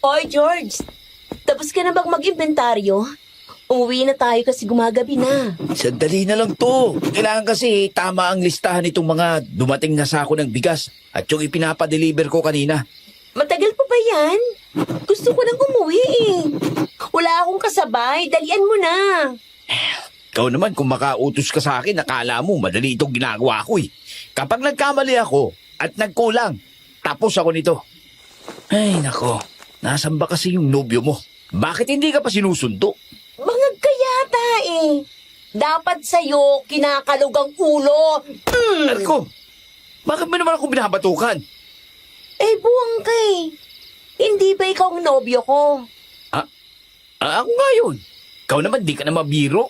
Hoy, George! Tapos ka na bang mag-inventaryo? Umuwi na tayo kasi gumagabi na. Sandali na lang to. Kailangan kasi tama ang listahan nitong mga dumating na sako ng bigas at yung ipinapadeliver ko kanina. Matagal pa ba yan? Gusto ko nang umuwi eh. Wala akong kasabay, dalian mo na. Ikaw naman kung makautos ka sa akin, nakala mo madali itong ginagawa ko eh. Kapag nagkamali ako at nagkulang, tapos ako nito. Ay nako, nasan ba kasi yung nobyo mo? Bakit hindi ka pa sinusundo? Bangag ka yata eh. Dapat sa'yo kinakalog ang ulo. Arko, bakit mo naman ako binabatukan? Eh, buwang ka eh. Hindi ba ikaw ang nobyo ko? Ako nga yun. Ikaw naman di ka na mabiro.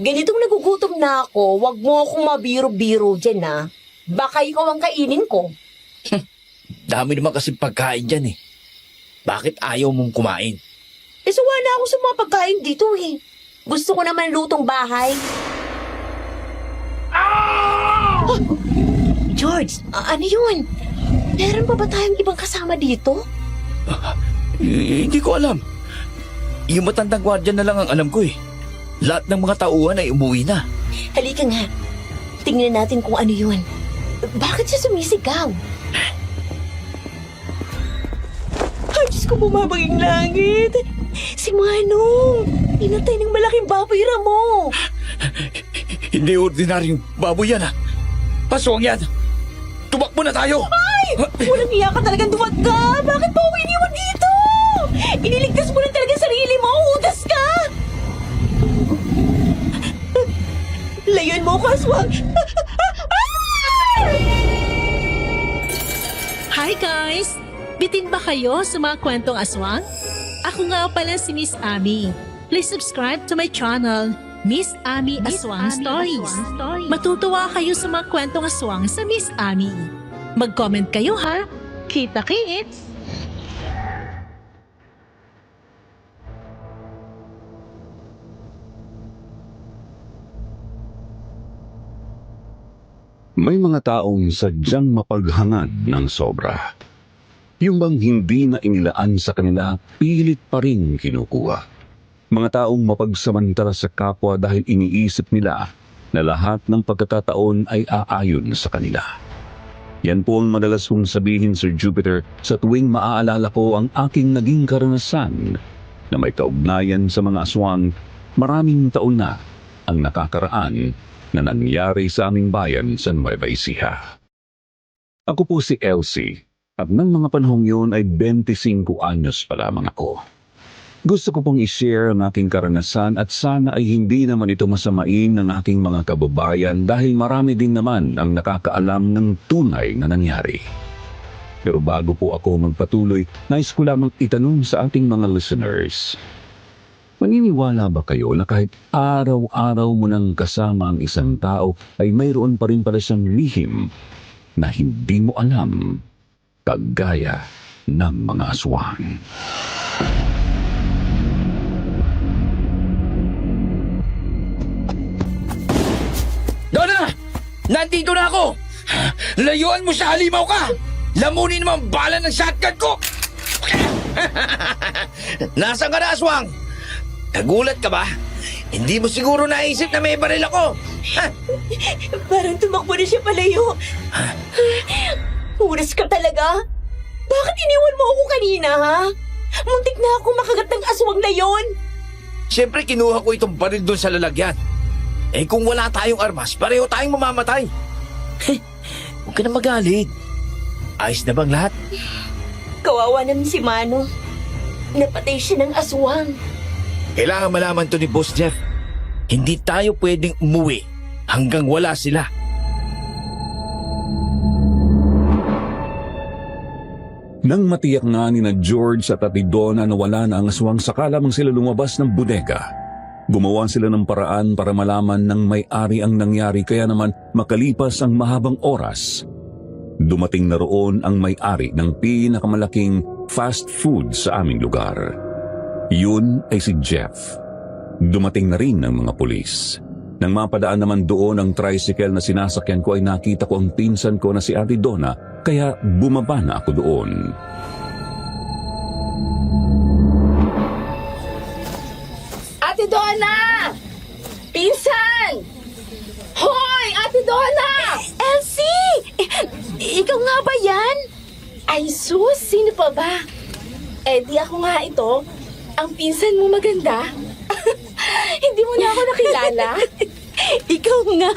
Ganitong nagugutom na ako, wag mo akong mabiro-biro dyan ha. Baka ikaw ang kainin ko. Dami naman kasi pagkain dyan eh. Bakit ayaw mong kumain? Eh, sawa na ako sa mga pagkain dito eh. Gusto ko naman lutong bahay. Oh! George, ano yun? Meron pa ba tayong ibang kasama dito? Hindi ko alam. Yung matandang gwardiya na lang ang alam ko eh. Lahat ng mga tauhan ay umuwi na. Halika nga. Tingnan natin kung ano yun. Bakit siya sumisigaw? Ay, Diyos ko, bumabaging langit. Si Manong, inatay ng malaking baboy Ramo. Hindi ordinaryong baboy yan ah. Paswang yan. Tumakbo na tayo. Ay! Walang iya ka talagang duwag ka. Bakit mo ako iniwan dito? Iniligtas mo na talagang sarili mo. Udas ka. Layuan mo ako, aswang. Hi guys! Bitin ba kayo sa mga kwentong aswang? Ako nga pala si Miss Ami. Please subscribe to my channel, Miss Ami Aswang Stories. Matutuwa kayo sa mga kwentong aswang sa Miss Ami. Mag-comment kayo ha! Kita-kits! May mga taong sadyang mapaghangad ng sobra. Yung bang hindi na inilaan sa kanila, pilit pa rin kinukuha. Mga taong mapagsamantala sa kapwa dahil iniisip nila na lahat ng pagkakataon ay aayon sa kanila. Yan po ang madalas kong sabihin, Sir Jupiter, sa tuwing maaalala ko ang aking naging karanasan na may kaugnayan sa mga aswang. Maraming taon na ang nakakaraan na nangyari sa aming bayan sa Nueva Ecija. Ako po si Elsie at ng mga panahong yun ay 25 anyos pa lamang ako. Gusto ko pong i-share ang aking karanasan at sana ay hindi naman ito masamain ng aking mga kababayan dahil marami din naman ang nakakaalam ng tunay na nangyari. Pero bago po ako magpatuloy, nais ko lamang itanong sa ating mga listeners. Maniniwala ba kayo na kahit araw-araw mo nang kasama ang isang tao ay mayroon pa rin pala siyang lihim na hindi mo alam, kagaya ng mga aswang? Donna! Nandito na ako! Layuan mo sa halimaw ka! Lamunin mo ang bala ng shotgun ko! Nasaan ka na, aswang? Nagulat ka ba? Hindi mo siguro naisip na may baril ako. Parang tumakbo na siya palayo. Uras ka talaga? Bakit iniwan mo ako kanina, ha? Muntik na ako makagat ng aswang na yon. Siyempre kinuha ko itong baril doon sa lalagyan. Eh kung wala tayong armas, pareho tayong mamamatay. Huwag ka na magalit. Ayos na bang lahat? Kawawa naman si Mano. Napatay siya ng aswang. Kailangan malaman to ni Boss Jeff. Hindi tayo pwedeng umuwi hanggang wala sila. Nang matiyak nga ni na George at Ate Donna na wala na ang aswang, saka lamang sila lumabas ng bodega. Gumawa sila ng paraan para malaman ng may-ari ang nangyari, kaya naman makalipas ang mahabang oras, dumating na roon ang may-ari ng pinakamalaking fast food sa aming lugar. Yun ay si Jeff. Dumating na rin ang mga pulis. Nang mapadaan naman doon ang tricycle na sinasakyan ko ay nakita ko ang pinsan ko na si Ate Donna, kaya bumaba na ako doon. Donna! Pinsan! Hoy, Ate Donna! Elsie! Ikaw nga ba yan? Ay sus, sino pa ba? Eh di ako nga ito. Ang pinsan mo maganda. Hindi mo na ako nakilala. Ikaw nga.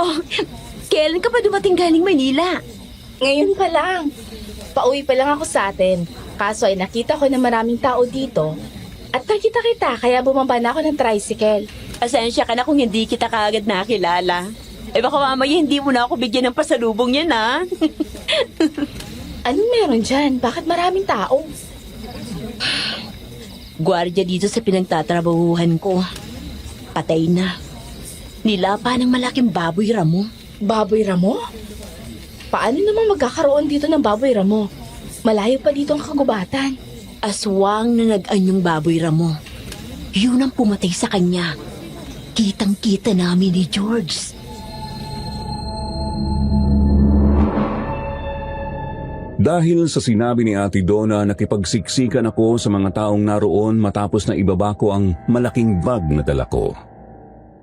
Oh, kailan ka pa dumating galing Manila? Ngayon pa lang. Pauwi pa lang ako sa atin. Kaso ay nakita ko na maraming tao dito. At nakita kita, kaya bumaba na ako ng tricycle. Pasensya ka na kung hindi kita kaagad nakilala. Eh baka mamaya hindi mo na ako bigyan ng pasalubong yan, ha? Anong meron dyan? Bakit maraming tao? Gwardiya dito sa pinagtatrabahuhan ko. Patay na. Nilapa ng malaking baboy ramo. Baboy ramo? Paano naman magkakaroon dito ng baboy ramo? Malayo pa dito ang kagubatan. Aswang na nag-anyong baboy ramo. Yun ang pumatay sa kanya. Kitang-kita namin ni George. Dahil sa sinabi ni Ate Donna, nakipagsiksikan ako sa mga taong naroon matapos na ibaba ko ang malaking bag na dala ko.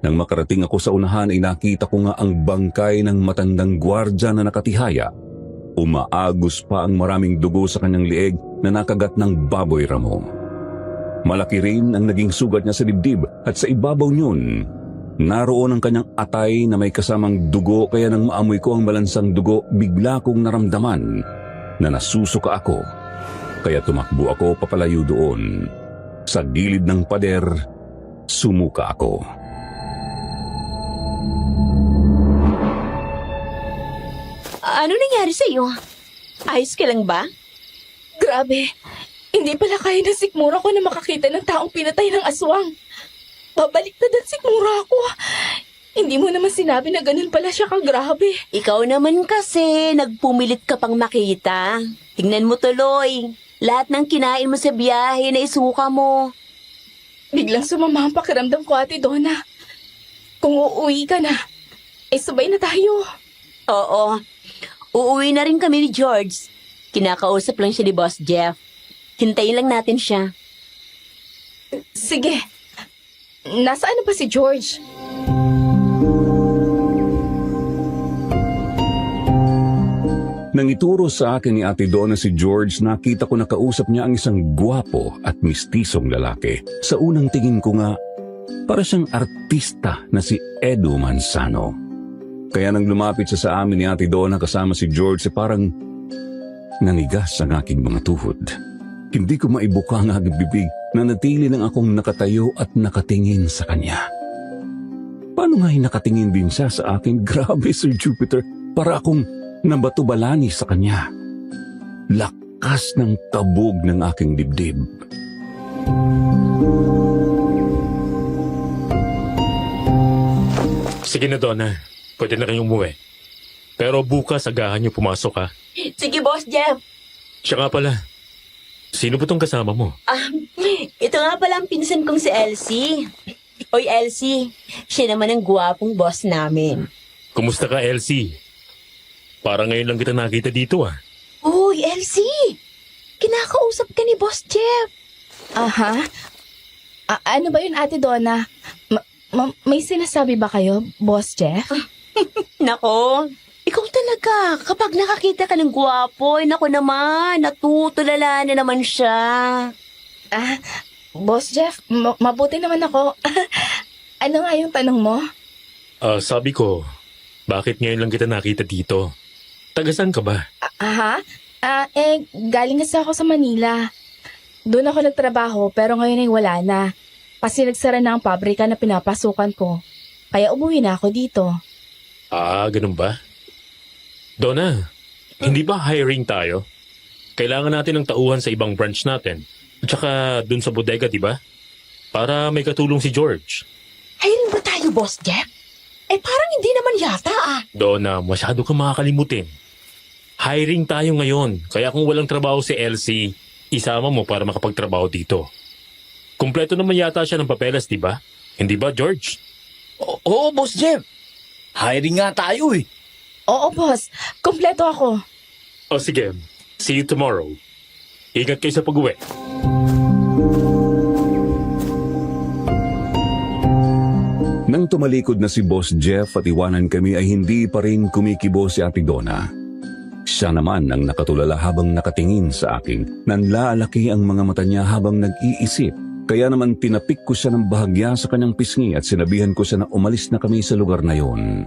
Nang makarating ako sa unahan ay nakita ko nga ang bangkay ng matandang gwardya na nakatihaya. Umaagos pa ang maraming dugo sa kanyang lieg na nakagat ng baboy ramo. Malaki rin ang naging sugat niya sa dibdib at sa ibabaw niyon, naroon ang kanyang atay na may kasamang dugo kaya nang maamoy ko ang malansang dugo, bigla kong naramdaman na nasusuka ako. Kaya tumakbo ako papalayo doon. Sa gilid ng pader, sumuka ako. Ano nangyari sa'yo? Ayos ka lang ba? Grabe, hindi pala kaya ng sikmura ko na makakita ng taong pinatay ng aswang. Babaliktad ang sikmura ko. Hindi mo naman sinabi na ganun pala siya kagrabe. Ikaw naman kasi, nagpumilit ka pang makita. Tingnan mo tuloy. Lahat ng kinain mo sa biyahe na isuka mo. Biglang sumama ang pakiramdam ko, Ate Donna. Kung uuwi ka na, eh sabay na tayo. Oo. Uuwi na rin kami ni George. Kinakausap lang siya ni Boss Jeff. Hintayin lang natin siya. Sige. Nasaan na ba si George? Nang ituro sa akin ni Ate Donna si George, nakita ko na kausap niya ang isang gwapo at mistisong lalaki. Sa unang tingin ko nga, para siyang artista na si Edu Manzano. Kaya nang lumapit siya sa amin ni Ate Donna kasama si George, parang nanigas ang aking mga tuhod. Hindi ko maibuka ang aking bibig na natili lang akong nakatayo at nakatingin sa kanya. Paano nga'y nakatingin din siya sa akin? Grabe, Sir Jupiter, para akong nabatubalani sa kanya. Lakas ng kabog ng aking dibdib. Sige na, Donna. Pwede na kayong umuwi. Pero bukas agahan niyo pumasok, ha? Sige, Boss Jeff. Siya nga pala. Sino ba tong kasama mo? Ito nga pala ang pinsan kong si Elsie. Oy, Elsie. Siya naman ang guwapong boss namin. Kumusta ka, Elsie? Parang ngayon lang kita nakita dito, ah. Uy, Elsie! Kinakausap ka ni Boss Jeff. Aha. Ano ba yun, Ate Donna? May sinasabi ba kayo, Boss Jeff? Nako, ikaw talaga. Kapag nakakita ka ng guwapo, nako naman, natutulala na naman siya. Boss Jeff, mabuti naman ako. Ano nga yung tanong mo? Sabi ko, bakit ngayon lang kita nakita dito? Tagasan ka ba? Aha. Galing kasi ako sa Manila. Doon ako nagtrabaho pero ngayon ay wala na. Kasi nagsara na ang pabrika na pinapasukan ko. Kaya umuwi na ako dito. Ganun ba? Donna, hindi ba hiring tayo? Kailangan natin ng tauhan sa ibang branch natin. At saka dun sa bodega, di ba? Para may katulong si George. Hiring ba tayo, Boss Jeff? Parang hindi naman yata Donna, masyado kang makakalimutin. Hiring tayo ngayon. Kaya kung walang trabaho si Elsie, isama mo para makapagtrabaho dito. Kumpleto naman yata siya ng papeles, di ba? Hindi ba, George? Oo, Boss Jeff. Hiring nga tayo eh. Oo, boss. Kompleto ako. O sige, see you tomorrow. Ingat kayo sa pag-uwi. Nang tumalikod na si Boss Jeff at iwanan kami ay hindi pa rin kumikibo si Ate Donna. Siya naman ang nakatulala habang nakatingin sa akin. Nanlalaki ang mga mata niya habang nag-iisip. Kaya naman tinapik ko siya ng bahagya sa kanyang pisngi at sinabihan ko siya na umalis na kami sa lugar na yon.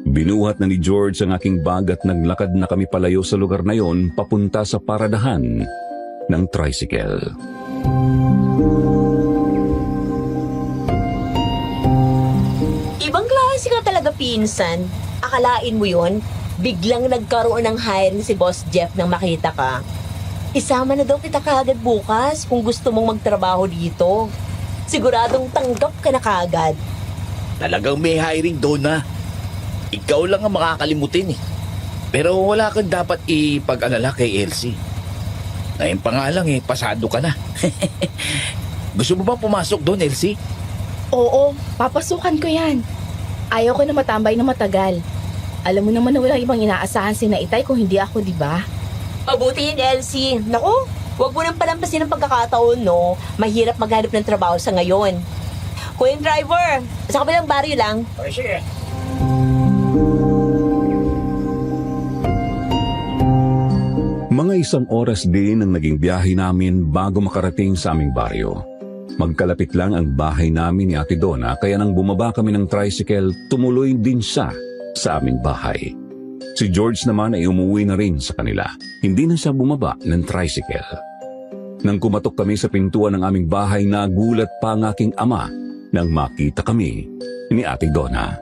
Binuhat na ni George ang aking bag at naglakad na kami palayo sa lugar na yon papunta sa paradahan ng tricycle. Ibang klase ka talaga, pinsan. Akalain mo yon? Biglang nagkaroon ng hiring si Boss Jeff nang makita ka. Isama na daw kita kaagad bukas kung gusto mong magtrabaho dito. Siguradong tanggap ka na kaagad. Talagang may hiring, Donna. Ikaw lang ang makakalimutin eh. Pero wala kang dapat ipag-alala kay Elsie. Ngayon pa nga lang pasado ka na. Gusto mo ba pumasok doon, Elsie? Oo, papasukan ko yan. Ayaw ko na matambay na matagal. Alam mo naman na walang ibang inaasahan si Naitay kung hindi ako, di ba? Mabuti yun, Elsie. Naku, huwag mo nang palampasin ang pagkakataon, no? Mahirap maghanap ng trabaho sa ngayon. Kuya driver, sa kabilang baryo lang. Okay, sige. Mga 1 oras din ang naging biyahe namin bago makarating sa aming baryo. Magkalapit lang ang bahay namin ni Ate Donna kaya nang bumaba kami ng tricycle, tumuloy din siya sa aming bahay. Si George naman ay umuwi na rin sa kanila. Hindi na siya bumaba ng tricycle. Nang kumatok kami sa pintuan ng aming bahay, nagulat pa ang aking ama nang makita kami ni Ate Donna.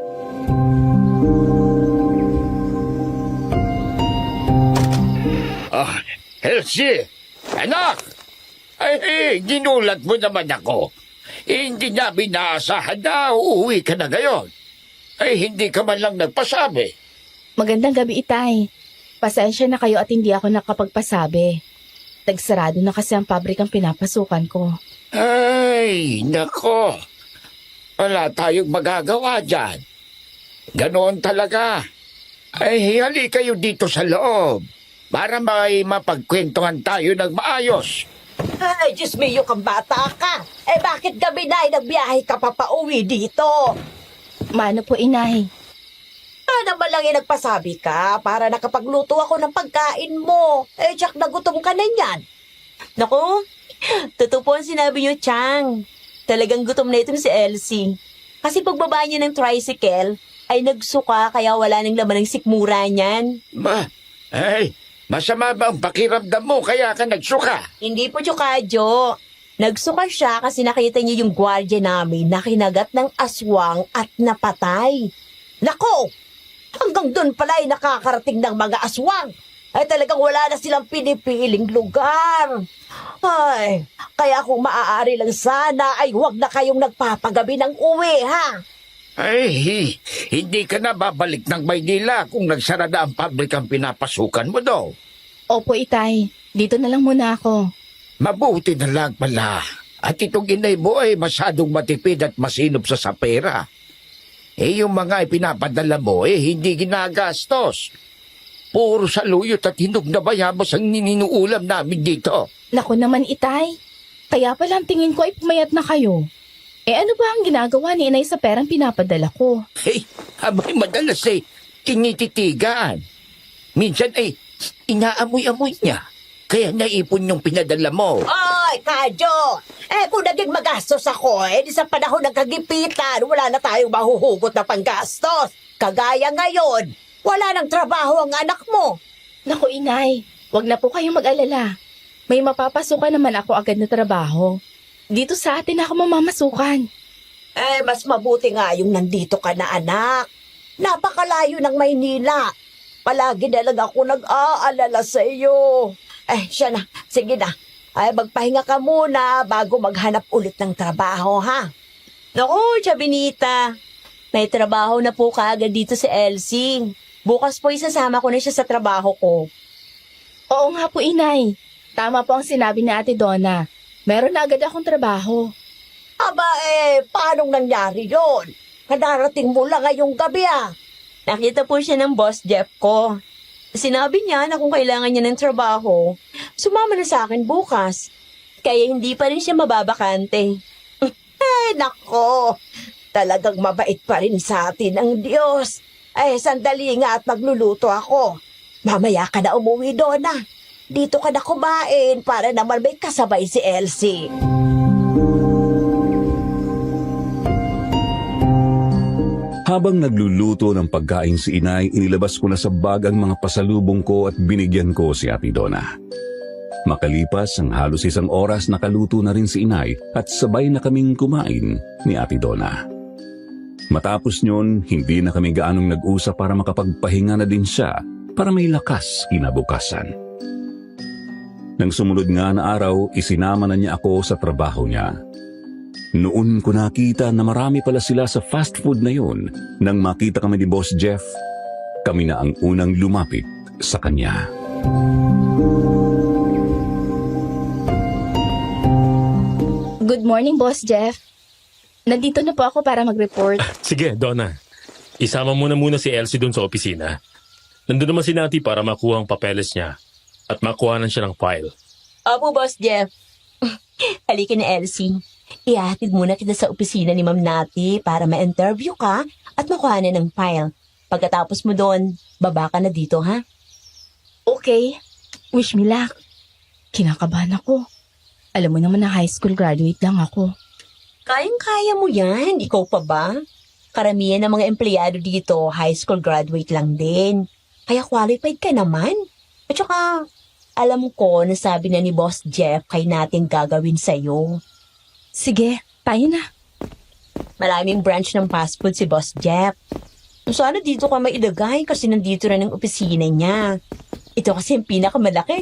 Elsie! Anak! Ay, ginulat mo naman ako. Hindi namin naasahan na uuwi ka na ngayon. Ay, hindi ka man lang nagpasabi. Magandang gabi, Itay. Pasensya na kayo at hindi ako nakapagpasabi. Tagsarado na kasi ang pabrikang pinapasukan ko. Ay, nako. Wala tayong magagawa dyan. Ganoon talaga. Ay, hali kayo dito sa loob para may mapagkwentuhan tayo ng maayos. Ay, Diyos miyo kang bata ka. Eh, bakit gabi na ay nagbiyahe ka pa pauwi dito? Mano po, Inay? Ano ba lang nagpasabi ka para nakapagluto ako ng pagkain mo? Eh, tsak nagutom ka na yan. Naku, totoo po ang sinabi niyo, Chang. Talagang gutom na itong si Elsie. Kasi pagbaba niya ng tricycle, ay nagsuka kaya wala nang laman ng sikmura niyan. Masama ba ang pakiramdam mo kaya ka nagsuka? Hindi po, Chokadyo. Nagsuka siya kasi nakita niya yung gwardiya namin na kinagat ng aswang at napatay. Nako! Hanggang doon pala ay nakakarating ng mga aswang. Ay talagang wala na silang pinipiling lugar. Ay, kaya kung maaari lang sana ay huwag na kayong nagpapagabi ng uwi, ha? Ay, hindi ka na babalik ng Maynila kung nagsara na ang pabrikang pinapasukan mo daw. Opo, Itay. Dito na lang muna ako. Mabuti na lang pala. At itong inay mo ay masyadong matipid at masinop sa sapera. Yung mga ipinapadala mo hindi ginagastos. Puro saluyot at hinog na bayabas ang nininuulam namin dito. Naku naman, Itay. Kaya pala ang tingin ko ay pumayat na kayo. Ano ba ang ginagawa ni Inay sa perang pinapadala ko? Abay madalas tinititigan. Minsan inaamoy-amoy niya. Kaya naipon yung pinadala mo. Ay, Kadyo! Kung naging magastos ako, di sa panahon ng kagipitan, wala na tayong mahuhugot na panggastos. Kagaya ngayon, wala nang trabaho ang anak mo. Naku, Inay. Wag na po kayong mag-alala. May mapapasukan naman ako agad na trabaho. Dito sa atin ako mamamasukan. Mas mabuti nga yung nandito ka na, anak. Napakalayo ng Maynila. Palagi na lang ako nag-aalala sa iyo. Siya na. Sige na. Magpahinga ka muna bago maghanap ulit ng trabaho, ha? Naku, Chabinita. May trabaho na po kaagad dito si Elsie. Bukas po isasama ko na siya sa trabaho ko. Oo nga po, Inay. Tama po ang sinabi ni Ate Donna. Meron na agad akong trabaho. Aba, paanong nangyari yun? Kadarating mo lang ngayong gabi, ah. Nakita po siya ng boss Jeff ko. Sinabi niya na kung kailangan niya ng trabaho, sumama na sa akin bukas. Kaya hindi pa rin siya mababakante. Nako! Talagang mabait pa rin sa atin ang Diyos. Sandali nga at magluluto ako. Mamaya ka na umuwi, Donna. Dito ka na kumain para naman may kasabay si Elsie. Habang nagluluto ng pagkain si inay, inilabas ko na sa bag ang mga pasalubong ko at binigyan ko si Ate Donna. Makalipas ang halos 1 oras, nakaluto na rin si inay at sabay na kaming kumain ni Ate Donna. Matapos nyon, hindi na kami gaanong nag-usap para makapagpahinga na din siya para may lakas kinabukasan. Nang sumunod nga na araw, isinama na niya ako sa trabaho niya. Noon ko nakita na marami pala sila sa fast food na yun. Nang makita kami ni Boss Jeff, kami na ang unang lumapit sa kanya. Good morning, Boss Jeff. Nandito na po ako para mag-report. Sige, Donna. Isama mo na muna si Elsie dun sa opisina. Nandun naman si Nati para makuha ang papeles niya at makuhanan siya ng file. Opo, Boss Jeff. Halika na, Elsie. Ihatid muna kita sa opisina ni Ma'am Nati para ma-interview ka at makuhanan ng file. Pagkatapos mo doon, baba ka na dito, ha? Okay. Wish me luck. Kinakabahan ako. Alam mo naman na high school graduate lang ako. Kayang-kaya mo yan. Ikaw pa ba? Karamihan ng mga empleyado dito, high school graduate lang din. Kaya qualified ka naman. At saka, alam ko na sabi na ni Boss Jeff kay natin gagawin sa'yo. Sige, tayo na. Maraming branch ng fast food si Boss Jeff. Sana dito ka mailagay kasi nandito na ng opisina niya. Ito kasi ang pinakamalaki.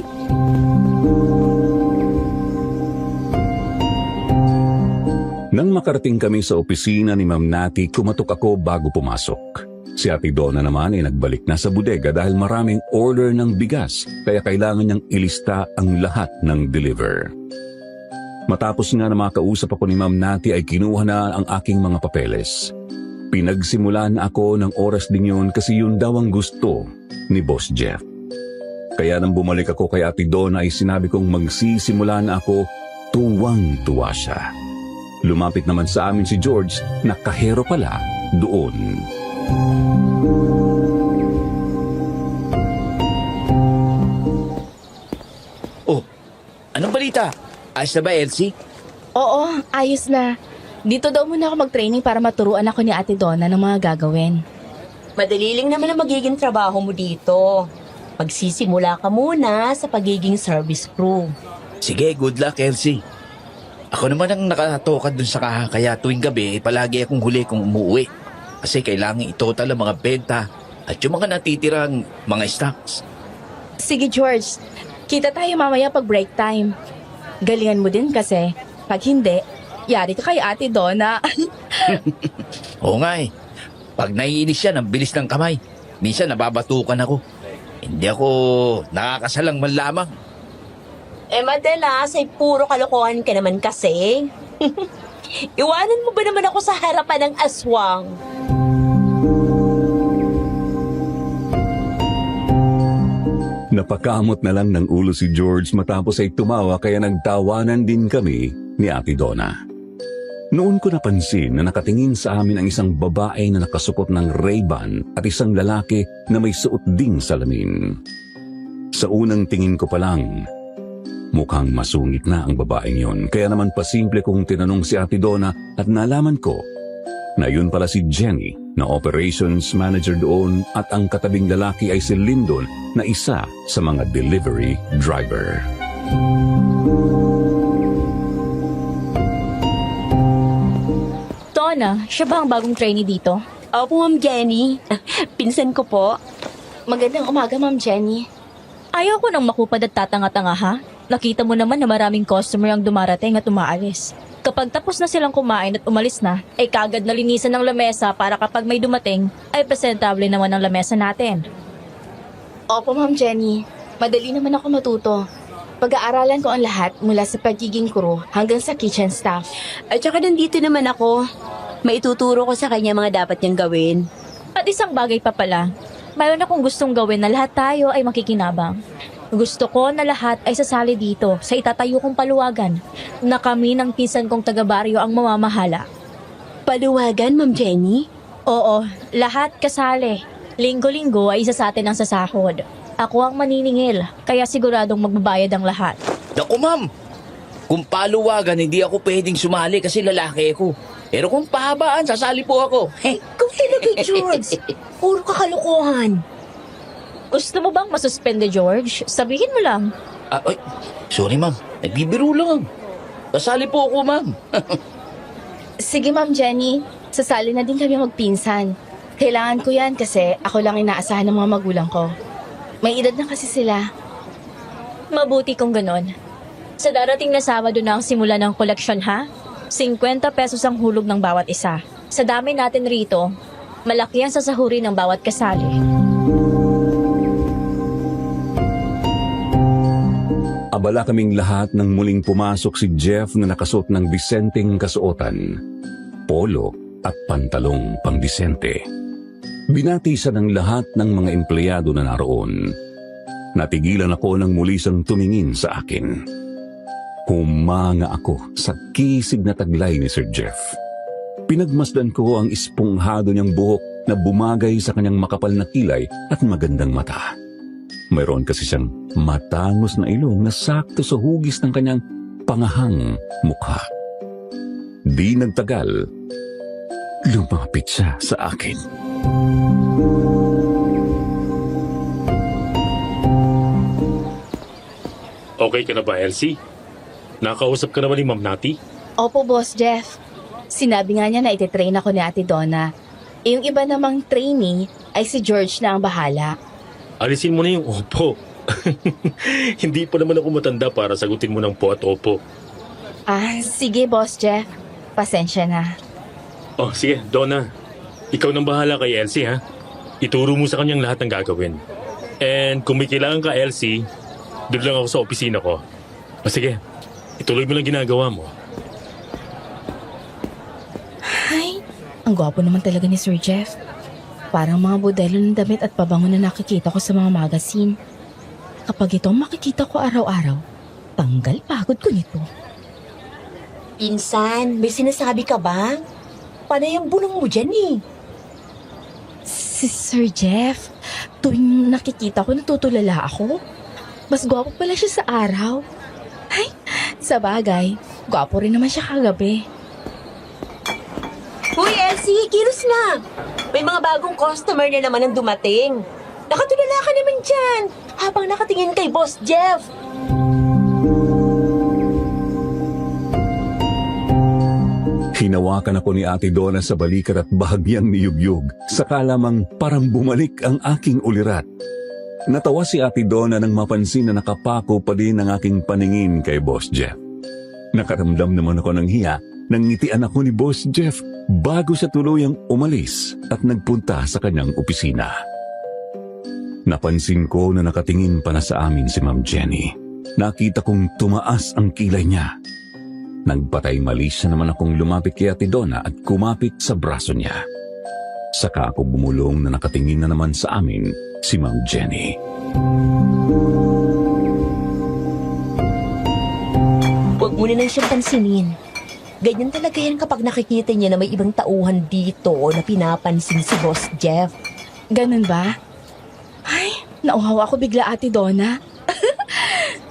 Nang makarating kami sa opisina ni Ma'am Nati, kumatok ako bago pumasok. Si Ate Donna naman ay nagbalik na sa bodega dahil maraming order ng bigas, kaya kailangan niyang ilista ang lahat ng deliver. Matapos nga na makausap ako ni Ma'am Nati ay kinuha na ang aking mga papeles. Pinagsimulan ako ng oras din yun kasi yun daw ang gusto ni Boss Jeff. Kaya nang bumalik ako kay Ate Donna ay sinabi kong magsisimula na ako, tuwang-tuwa siya. Lumapit naman sa amin si George na kahero pala doon. Oh, anong balita? Ayos na ba, Elsie? Oo, ayos na. Dito daw muna ako mag-training para maturuan ako ni Ate Donna ng mga gagawin. Madali lang naman ang magiging trabaho mo dito. Magsisimula ka muna sa pagiging service crew. Sige, good luck, Elsie. Ako naman ang nakatokad dun sa kaha, kaya tuwing gabi, palagi akong huli kung umuwi. Kasi kailangan itotal ang mga benta at yung mga natitirang mga stocks. Sige, George. Kita tayo mamaya pag break time. Galingan mo din kasi. Pag hindi, yari ka kay Ate Donna. Oo nga eh. Pag naiinis siya, ang bilis ng kamay. Minsan nababatukan ako. Hindi ako nakakasalang man lamang. Madalas ay puro kalokohan ka naman kasi. Iwanan mo ba naman ako sa harapan ng aswang? Napakamot na lang ng ulo si George matapos ay tumawa kaya nagtawanan din kami ni Ate Donna. Noon ko napansin na nakatingin sa amin ang isang babae na nakasukot ng Ray-Ban at isang lalaki na may suot ding salamin. Sa unang tingin ko pa lang, mukhang masungit na ang babaeng yon. Kaya naman pasimple kong tinanong si Ate Donna at nalaman ko na yun pala si Jenny na operations manager doon at ang katabing lalaki ay si Lyndon na isa sa mga delivery driver. Donna, siya ba ang bagong trainee dito? Opo, Ma'am Jenny. Pinsan ko po. Magandang umaga, Ma'am Jenny. Ayaw ko nang makupad at tatanga-tanga ha. Nakita mo naman na maraming customer ang dumarating at umaalis. Kapag tapos na silang kumain at umalis na, ay kagad na linisan ng lamesa para kapag may dumating, ay presentable naman ang lamesa natin. Opo, Ma'am Jenny. Madali naman ako matuto. Pag-aaralan ko ang lahat mula sa pagiging crew hanggang sa kitchen staff. At saka nandito naman ako. Maituturo ko sa kanya mga dapat niyang gawin. At isang bagay pa pala, mayroon akong gustong gawin na lahat tayo ay makikinabang. Gusto ko na lahat ay sasali dito sa itatayo kong paluwagan na kami ng pinsan kong taga-baryo ang mamamahala. Paluwagan, Ma'am Jenny? Oo, lahat kasali. Linggo-linggo ay isa sa atin ang sasahod. Ako ang maniningil, kaya siguradong magbabayad ang lahat. Naku, ma'am. Kung paluwagan, hindi ako pwedeng sumali kasi lalaki ako. Pero kung pahabaan, sasali po ako. Ikaw talaga, George. Puro kakalukuhan. Gusto mo bang masuspende, George? Sabihin mo lang. Ay, sorry, ma'am. Nagbibiro lang. Sasali po ako, ma'am. Sige, Ma'am Jenny. Sasali na din kami magpinsan. Kailangan ko yan kasi ako lang inaasahan ng mga magulang ko. May edad na kasi sila. Mabuti kung ganon. Sa darating na Sabado na ang simula ng koleksyon, ha? 50 pesos ang hulog ng bawat isa. Sa dami natin rito, malaki ang sasahuri ng bawat kasali. Abala kaming lahat nang muling pumasok si Jeff na nakasuot ng disenteng kasuotan, polo at pantalong pang-disente. Binatisan ng lahat ng mga empleyado na naroon. Natigilan ako nang muli siyang tumingin sa akin. Humanga ako sa kisig na taglay ni Sir Jeff. Pinagmasdan ko ang esponghado niyang buhok na bumagay sa kanyang makapal na kilay at magandang mata. Mayroon kasi siyang matangos na ilong na sakto sa hugis ng kanyang pangahang mukha. Di nagtagal, lumapit siya sa akin. Okay ka na ba, Elsie? Nakausap ka na ba ni Ma'am Nati? Opo, Boss Jeff. Sinabi nga niya na ititrain ako ni Ate Donna. Yung iba namang trainee ay si George na ang bahala. Alisin mo na yung opo. Hindi pa naman ako matanda para sagutin mo ng po at opo. Sige, Boss Jeff. Pasensya na. Oh, sige, Donna. Ikaw nang bahala kay Elsie, ha? Ituro mo sa kanyang lahat ng gagawin. And kung may kailangan ka, Elsie, doon lang ako sa opisina ko. O sige, ituloy mo lang ginagawa mo. Ay, ang gwapo naman talaga ni Sir Jeff. Parang mga modelo ng damit at pabango na nakikita ko sa mga magazine. Kapag ito ang makikita ko araw-araw, tanggal pagod ko nito. Pinsan, may sinasabi ka ba? Panay ang bulong mo dyan eh. Si Sir Jeff, tuwing nakikita ko natutulala ako. Mas gwapo pala siya sa araw. Ay, sa bagay, gwapo rin naman siya kagabi. Hoy, Elsie, kilos na. May mga bagong customer na naman ang dumating. Nakatulala ka naman dyan habang nakatingin kay Boss Jeff. Hinawakan ako ni Ate Donna sa balikat at bahagyang niyugyug. Saka lamang parang bumalik ang aking ulirat. Natawa si Ate Donna nang mapansin na nakapako pa din ang aking paningin kay Boss Jeff. Nakaramdam naman ako ng hiya nang ngitian ako ni Boss Jeff bago siya tuluyang umalis at nagpunta sa kanyang opisina. Napansin ko na nakatingin pa na sa amin si Ma'am Jenny. Nakita kong tumaas ang kilay niya. Nagpatay mali siya naman akong lumapit kay Ate Donna at kumapit sa braso niya. Saka ako bumulong na nakatingin na naman sa amin si Ma'am Jenny. Huwag mo na nang siyang pansinin. Ganyan talaga yan kapag nakikita niya na may ibang tauhan dito na pinapansin si Boss Jeff. Ganun ba? Ay, nauhaw ako bigla, Ate Donna.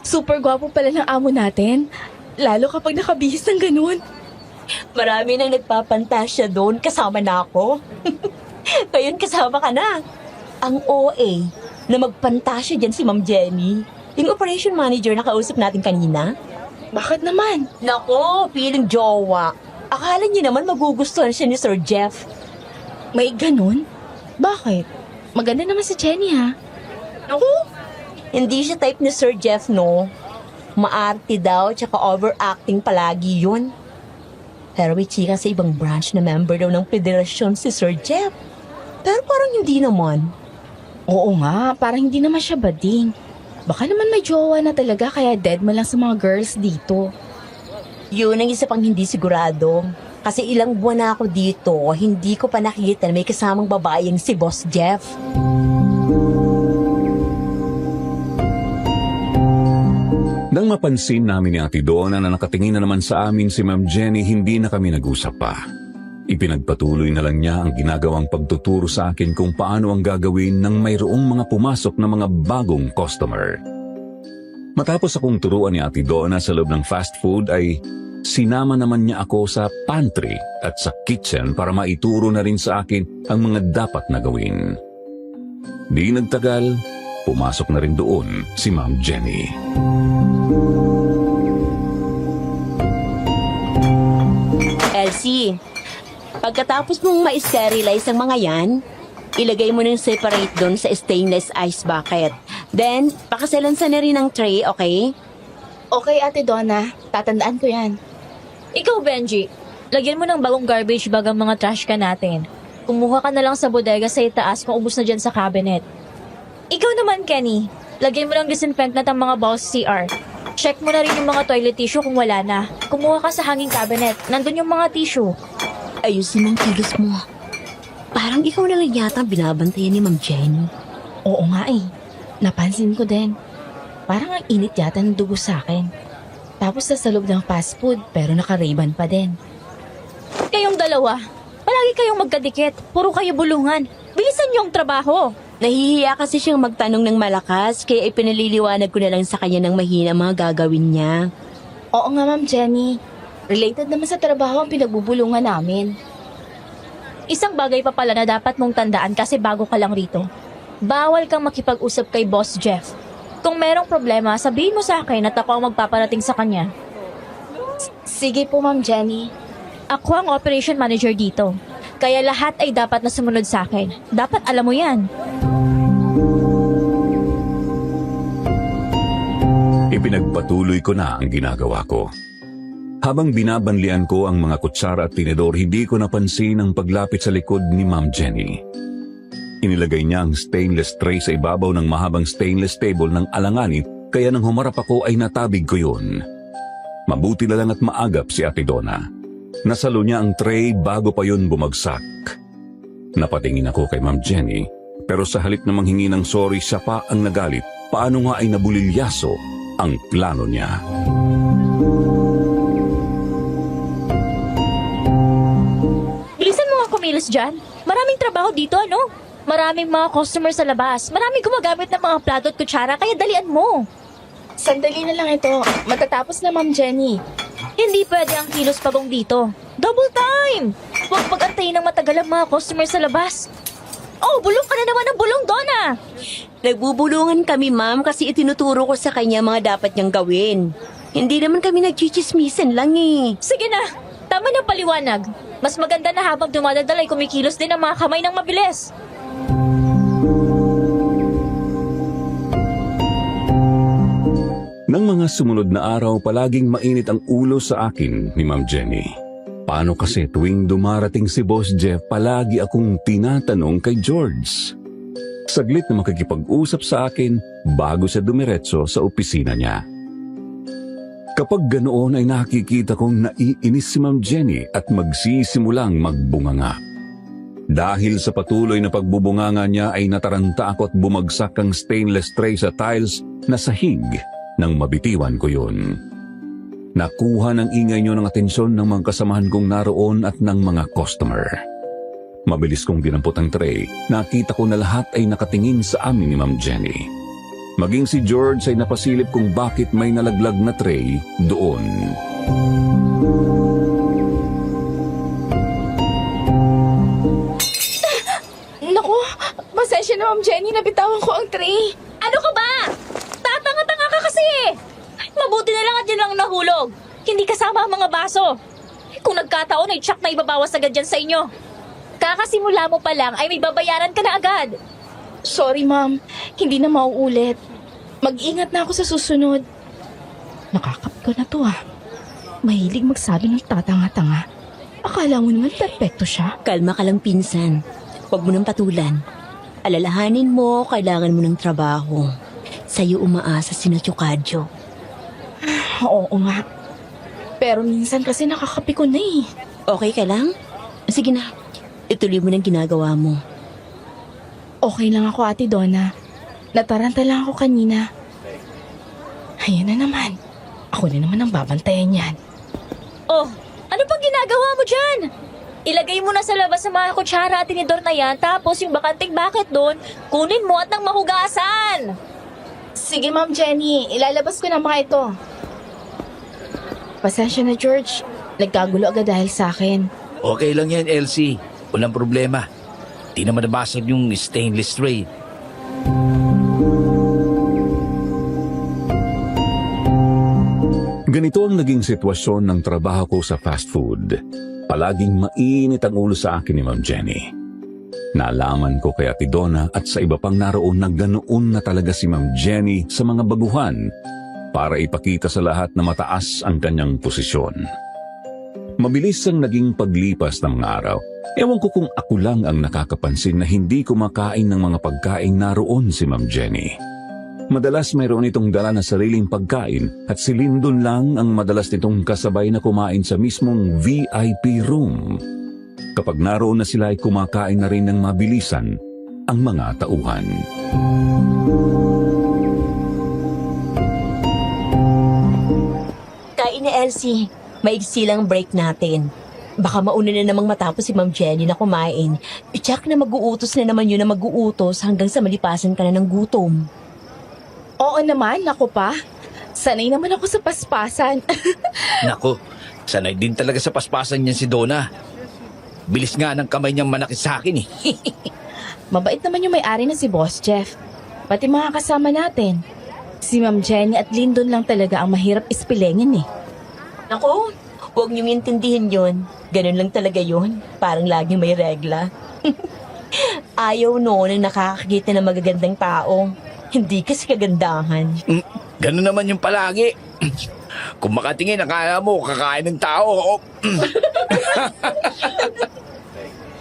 Super gwapo pala ng amo natin. Lalo kapag nakabihis ng ganun. Marami nang nagpapantasya doon, kasama na ako. Ngayon kasama ka na. Ang OA na magpantasya dyan si Ma'am Jenny. Yung operation manager na kausap natin kanina. Bakit naman? Nako, feeling jowa. Akala niya naman magugustuhan siya ni Sir Jeff. May ganun? Bakit? Maganda naman si Jenny, ha? Ako? Hindi siya type ni Sir Jeff, no? Maarte daw, tsaka overacting palagi yun. Pero may chika sa ibang branch na member daw ng federasyon si Sir Jeff. Pero parang hindi naman. Oo nga, parang hindi naman siya bading. Baka naman may jowa na talaga kaya dead mo lang sa mga girls dito. Yun ang isa pang hindi sigurado. Kasi ilang buwan na ako dito, hindi ko pa nakikita na may kasamang babaeng si Boss Jeff. Nang mapansin namin ni Ate Donna na nakatingin na naman sa amin si Ma'am Jenny, hindi na kami nag-usap pa. Ipinagpatuloy na lang niya ang ginagawang pagtuturo sa akin kung paano ang gagawin nang mayroong mga pumasok na mga bagong customer. Matapos akong turuan ni Ate Donna sa loob ng fast food ay sinama naman niya ako sa pantry at sa kitchen para maituro na rin sa akin ang mga dapat na gawin. Di nagtagal, pumasok na rin doon si Ma'am Jenny. Elsie, pagkatapos mong ma-sterilize ang mga yan, ilagay mo ng separate doon sa stainless ice bucket. Then, pakaselansan na rin ang tray, okay? Okay, Ate Donna. Tatandaan ko yan. Ikaw, Benji, lagyan mo ng bagong garbage bag ang mga trash can natin. Kumuha ka na lang sa bodega sa itaas kung ubos na dyan sa cabinet. Ikaw naman, Kenny, lagyan mo ng disinfectant ang mga bowls CR. Check mo na rin yung mga toilet tissue kung wala na. Kumuha ka sa hanging cabinet. Nandun yung mga tissue. Ayusin mong kilos mo. Parang ikaw na lang yata ang binabantayan ni Ma'am Jenny. Oo nga eh. Napansin ko din. Parang ang init yata ng dugo sa akin. Tapos sa loob ng fast food pero naka-Ray-Ban pa din. Kayong dalawa, palagi kayong magkadikit. Puro kayo bulungan. Bilisan niyo ang trabaho. Nahihiya kasi siyang magtanong ng malakas, kaya ipinaliliwanag ko na lang sa kanya ng mahina ang mga gagawin niya. Oo nga, Ma'am Jenny. Related naman sa trabaho ang pinagbubulungan namin. Isang bagay pa pala na dapat mong tandaan kasi bago ka lang rito. Bawal kang makipag-usap kay Boss Jeff. Kung merong problema, sabihin mo sa akin at ako ang magpaparating sa kanya. Sige po, Ma'am Jenny. Ako ang operation manager dito. Kaya lahat ay dapat na sumunod sa akin. Dapat alam mo yan. Ipinagpatuloy ko na ang ginagawa ko. Habang binabanlian ko ang mga kutsara at tinidor, hindi ko napansin ang paglapit sa likod ni Ma'am Jenny. Inilagay niya ang stainless tray sa ibabaw ng mahabang stainless table ng alanganin, kaya nang humarap ako ay natabig ko yun. Mabuti na lang at maagap si Ate Donna. Nasalo niya ang tray bago pa yun bumagsak. Napatingin ako kay Ma'am Jenny, pero sa halip na manghingi ng sorry, siya pa ang nagalit. Paano nga ay nabulilyaso ang plano niya. Bilisan mo nga kumilos dyan. Maraming trabaho dito, ano? Maraming mga customer sa labas. Maraming gumagamit ng mga plato at kutsara, kaya dalian mo. Sandali na lang ito. Matatapos na, Ma'am Jenny. Hindi pwede ang kilos pagong dito. Double time! Huwag pag-antayin ng matagal ang mga customer sa labas. Oh, bulong ka na naman ng bulong, Donna! Nagbubulungan kami, ma'am, kasi itinuturo ko sa kanya mga dapat niyang gawin. Hindi naman kami nagchichismisan lang eh. Sige na, tama ng paliwanag. Mas maganda na habang dumadadal ay kumikilos din ang mga kamay ng mabilis. Nang mga sumunod na araw, palaging mainit ang ulo sa akin ni Ma'am Jenny. Paano kasi tuwing dumarating si Boss Jeff, palagi akong tinatanong kay George. Saglit na makikipag-usap sa akin bago siya dumiretso sa opisina niya. Kapag ganoon ay nakikita kong naiinis si Ma'am Jenny at magsisimulang magbunganga. Dahil sa patuloy na pagbubunganga niya ay nataranta ako at bumagsak ang stainless tray sa tiles na sahig nang mabitiwan ko yun. Nakuha ng ingay niyo ng atensyon ng mga kasamahan kong naroon at ng mga customer. Mabilis kong dinampot ang tray. Nakita ko na lahat ay nakatingin sa amin ni Ma'am Jenny. Maging si George ay napasilip kung bakit may nalaglag na tray doon. Naku, pasensya na, Ma'am Jenny. Nabitawan ko ang tray. Ano ka ba? Tatanga-tanga ka kasi eh. Mabuti na lang at yun lang nahulog. Hindi kasama ang mga baso. Kung nagkataon ay tsak na ibabawas agad dyan sa inyo. Kakasimula mo pa lang ay may babayaran ka na agad. Sorry, Ma'am. Hindi na mauulit. Mag-ingat na ako sa susunod. Nakakapko na to ah. Mahilig magsabi ng tatanga-tanga. Akala mo naman perfecto siya. Kalma ka lang, pinsan. Huwag mo nang patulan. Alalahanin mo, kailangan mo ng trabaho. Sa'yo umaasa si Chukadjo. Oo nga. Pero minsan kasi nakakapiko na eh. Okay ka lang? Sige na, ituloy mo ng ginagawa mo. Okay lang ako, Ate Donna. Nataranta lang ako kanina. Ayan na naman. Ako na naman ang babantayan yan. Oh, ano pang ginagawa mo dyan? Ilagay mo na sa labas sa mga kutsara at tinidor na yan, tapos yung bakanting bucket doon, kunin mo at nang mahugasan. Sige, Ma'am Jenny. Ilalabas ko na mga ito. Pasensya na, George. Nagkagulo agad dahil sa akin. Okay lang yan, Elsie. Walang problema. Di naman nabasag yung stainless tray. Ganito ang naging sitwasyon ng trabaho ko sa fast food. Palaging mainit ang ulo sa akin ni Ma'am Jenny. Naalaman ko kay Ate Donna at sa iba pang naroon na ganoon na talaga si Ma'am Jenny sa mga baguhan para ipakita sa lahat na mataas ang kanyang posisyon. Mabilis ang naging paglipas ng mga araw. Ewan ko kung ako lang ang nakakapansin na hindi kumakain ng mga pagkain naroon si Ma'am Jenny. Madalas mayroon itong dala na sariling pagkain at si Lyndon lang ang madalas nitong kasabay na kumain sa mismong VIP room. Kapag naroon na sila ay kumakain na rin ng mabilisan ang mga tauhan. Kain na, Elsie. Maigsi lang break natin. Baka mauna na namang matapos si Ma'am Jenny na kumain. Itsak na mag-uutos na naman yun na mag-uutos hanggang sa malipasan ka na ng gutom. Oo naman, ako pa. Sanay naman ako sa paspasan. Nako, sanay din talaga sa paspasan niyan si Donna. Bilis nga ng kamay niyang manakit sa akin eh. Mabait naman yung may-ari na si Boss Jeff. Pati mga kasama natin. Si Ma'am Jenny at Lyndon lang talaga ang mahirap ispilengin eh. Naku, huwag niyong intindihin yun. Ganun lang talaga yun. Parang laging may regla. Ayaw noon ang nakakakita ng magagandang tao. Hindi kasi kagandahan. Ganun naman yung palagi. Kung makatingin, akala mo kakain ng tao.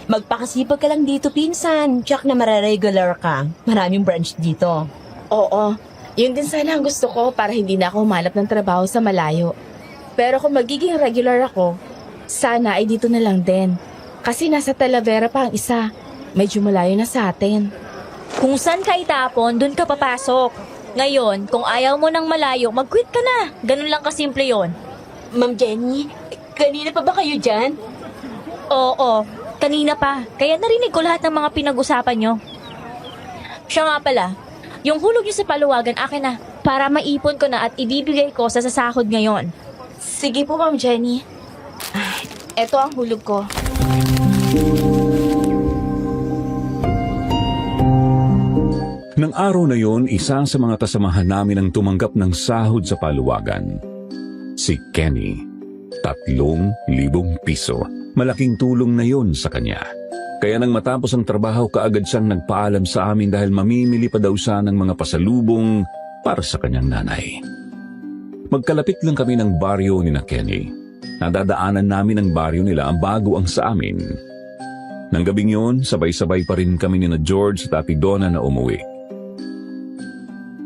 Magpakasipag ka lang dito, pinsan. Tsak na mararegular ka. Maraming branch dito. Oo, yun din sana ang gusto ko para hindi na ako humanap ng trabaho sa malayo. Pero kung magiging regular ako, sana ay dito na lang din. Kasi nasa Talavera pa ang isa. Medyo malayo na sa atin. Kung saan ka itapon, dun ka papasok. Ngayon, kung ayaw mo ng malayo, mag-quit ka na. Ganun lang kasimple yon. Ma'am Jenny, kanina pa ba kayo dyan? Oo, kanina pa. Kaya narinig ko lahat ng mga pinag-usapan nyo. Siya nga pala, yung hulog nyo sa paluwagan akin na para maipon ko na at ibibigay ko sa sasahod ngayon. Sige po, Ma'am Jenny. Eto ang hulog ko. Nang araw na yon, isa sa mga kasamahan namin ang tumanggap ng sahod sa paluwagan. Si Kenny. 3,000 piso. Malaking tulong na yon sa kanya. Kaya nang matapos ang trabaho, kaagad siyang nagpaalam sa amin dahil mamimili pa daw siya ng mga pasalubong para sa kanyang nanay. Magkalapit lang kami ng baryo ni na Kenny. Nadadaanan namin ang baryo nila bago ang sa amin. Nang gabing yon, sabay-sabay pa rin kami ni na George at Ate Donna na umuwi.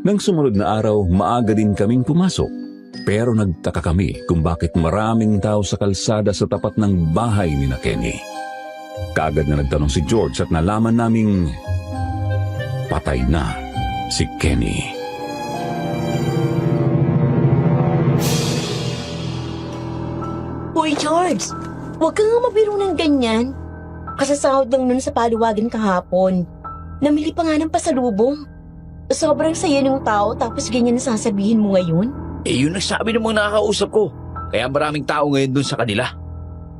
Nang sumunod na araw, maaga din kaming pumasok. Pero nagtaka kami kung bakit maraming tao sa kalsada sa tapat ng bahay ni na Kenny. Kaagad na nagtanong si George at nalaman naming patay na si Kenny. Hoy, George! Huwag kang nga mabiro ng ganyan. Kasasahod lang nun sa paluwagan kahapon. Namili pa nga ng pasalubong. Sobrang saya ng tao tapos ganyan na sasabihin mo ngayon? Yun nagsabi ng mga nakakausap ko. Kaya maraming tao ngayon dun sa kanila.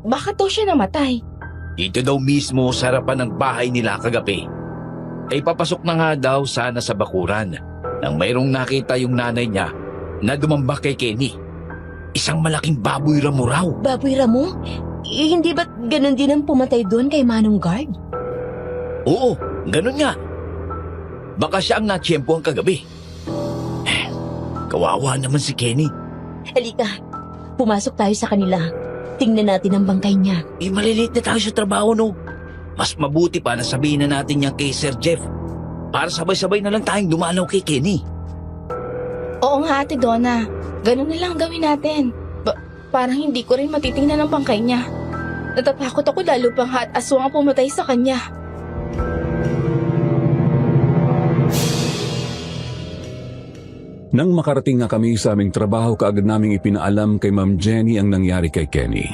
Bakit daw siya namatay? Dito daw mismo sa harapan ng bahay nila kagabi. Ay papasok na nga daw sana sa bakuran nang mayroong nakita yung nanay niya na dumambak kay Kenny. Isang malaking baboy ramo raw. Baboy Ramo? Hindi ba't ganun din ang pumatay doon kay Manong Guard? Oo, ganun nga. Baka siya ang natsyempohan kagabi. Kawawa naman si Kenny. Halika, pumasok tayo sa kanila. Tingnan natin ang bangkay niya. Maliliit na tayo sa trabaho, no? Mas mabuti pa na sabihin na natin yan kay Sir Jeff. Para sabay-sabay na lang tayong dumalaw kay Kenny. Oo nga, Ate Donna. Ganun na lang gawin natin. Parang hindi ko rin matitingnan ang bangkay niya. Natatakot ako lalo pang at aswang ang pumatay sa kanya. Nang makarating na kami sa aming trabaho, kaagad naming ipinaalam kay Ma'am Jenny ang nangyari kay Kenny.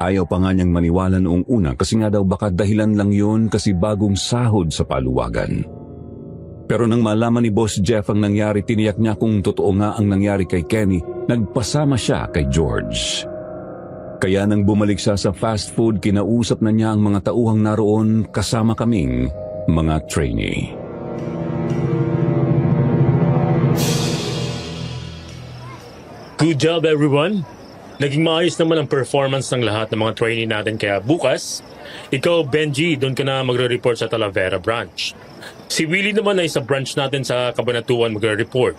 Ayaw pa nga niyang maniwala noong una kasi nga daw baka dahilan lang yun kasi bagong sahod sa paluwagan. Pero nang malaman ni Boss Jeff ang nangyari, tiniyak niya kung totoo nga ang nangyari kay Kenny, nagpasama siya kay George. Kaya nang bumalik siya sa fast food, kinausap na niya ang mga tauhang naroon kasama kaming mga trainee. Good job, everyone! Naging maayos naman ang performance ng lahat ng mga trainee natin kaya bukas, ikaw, Benji, doon ka na magre-report sa Talavera branch. Si Willie naman ay sa branch natin sa Cabanatuan magre-report.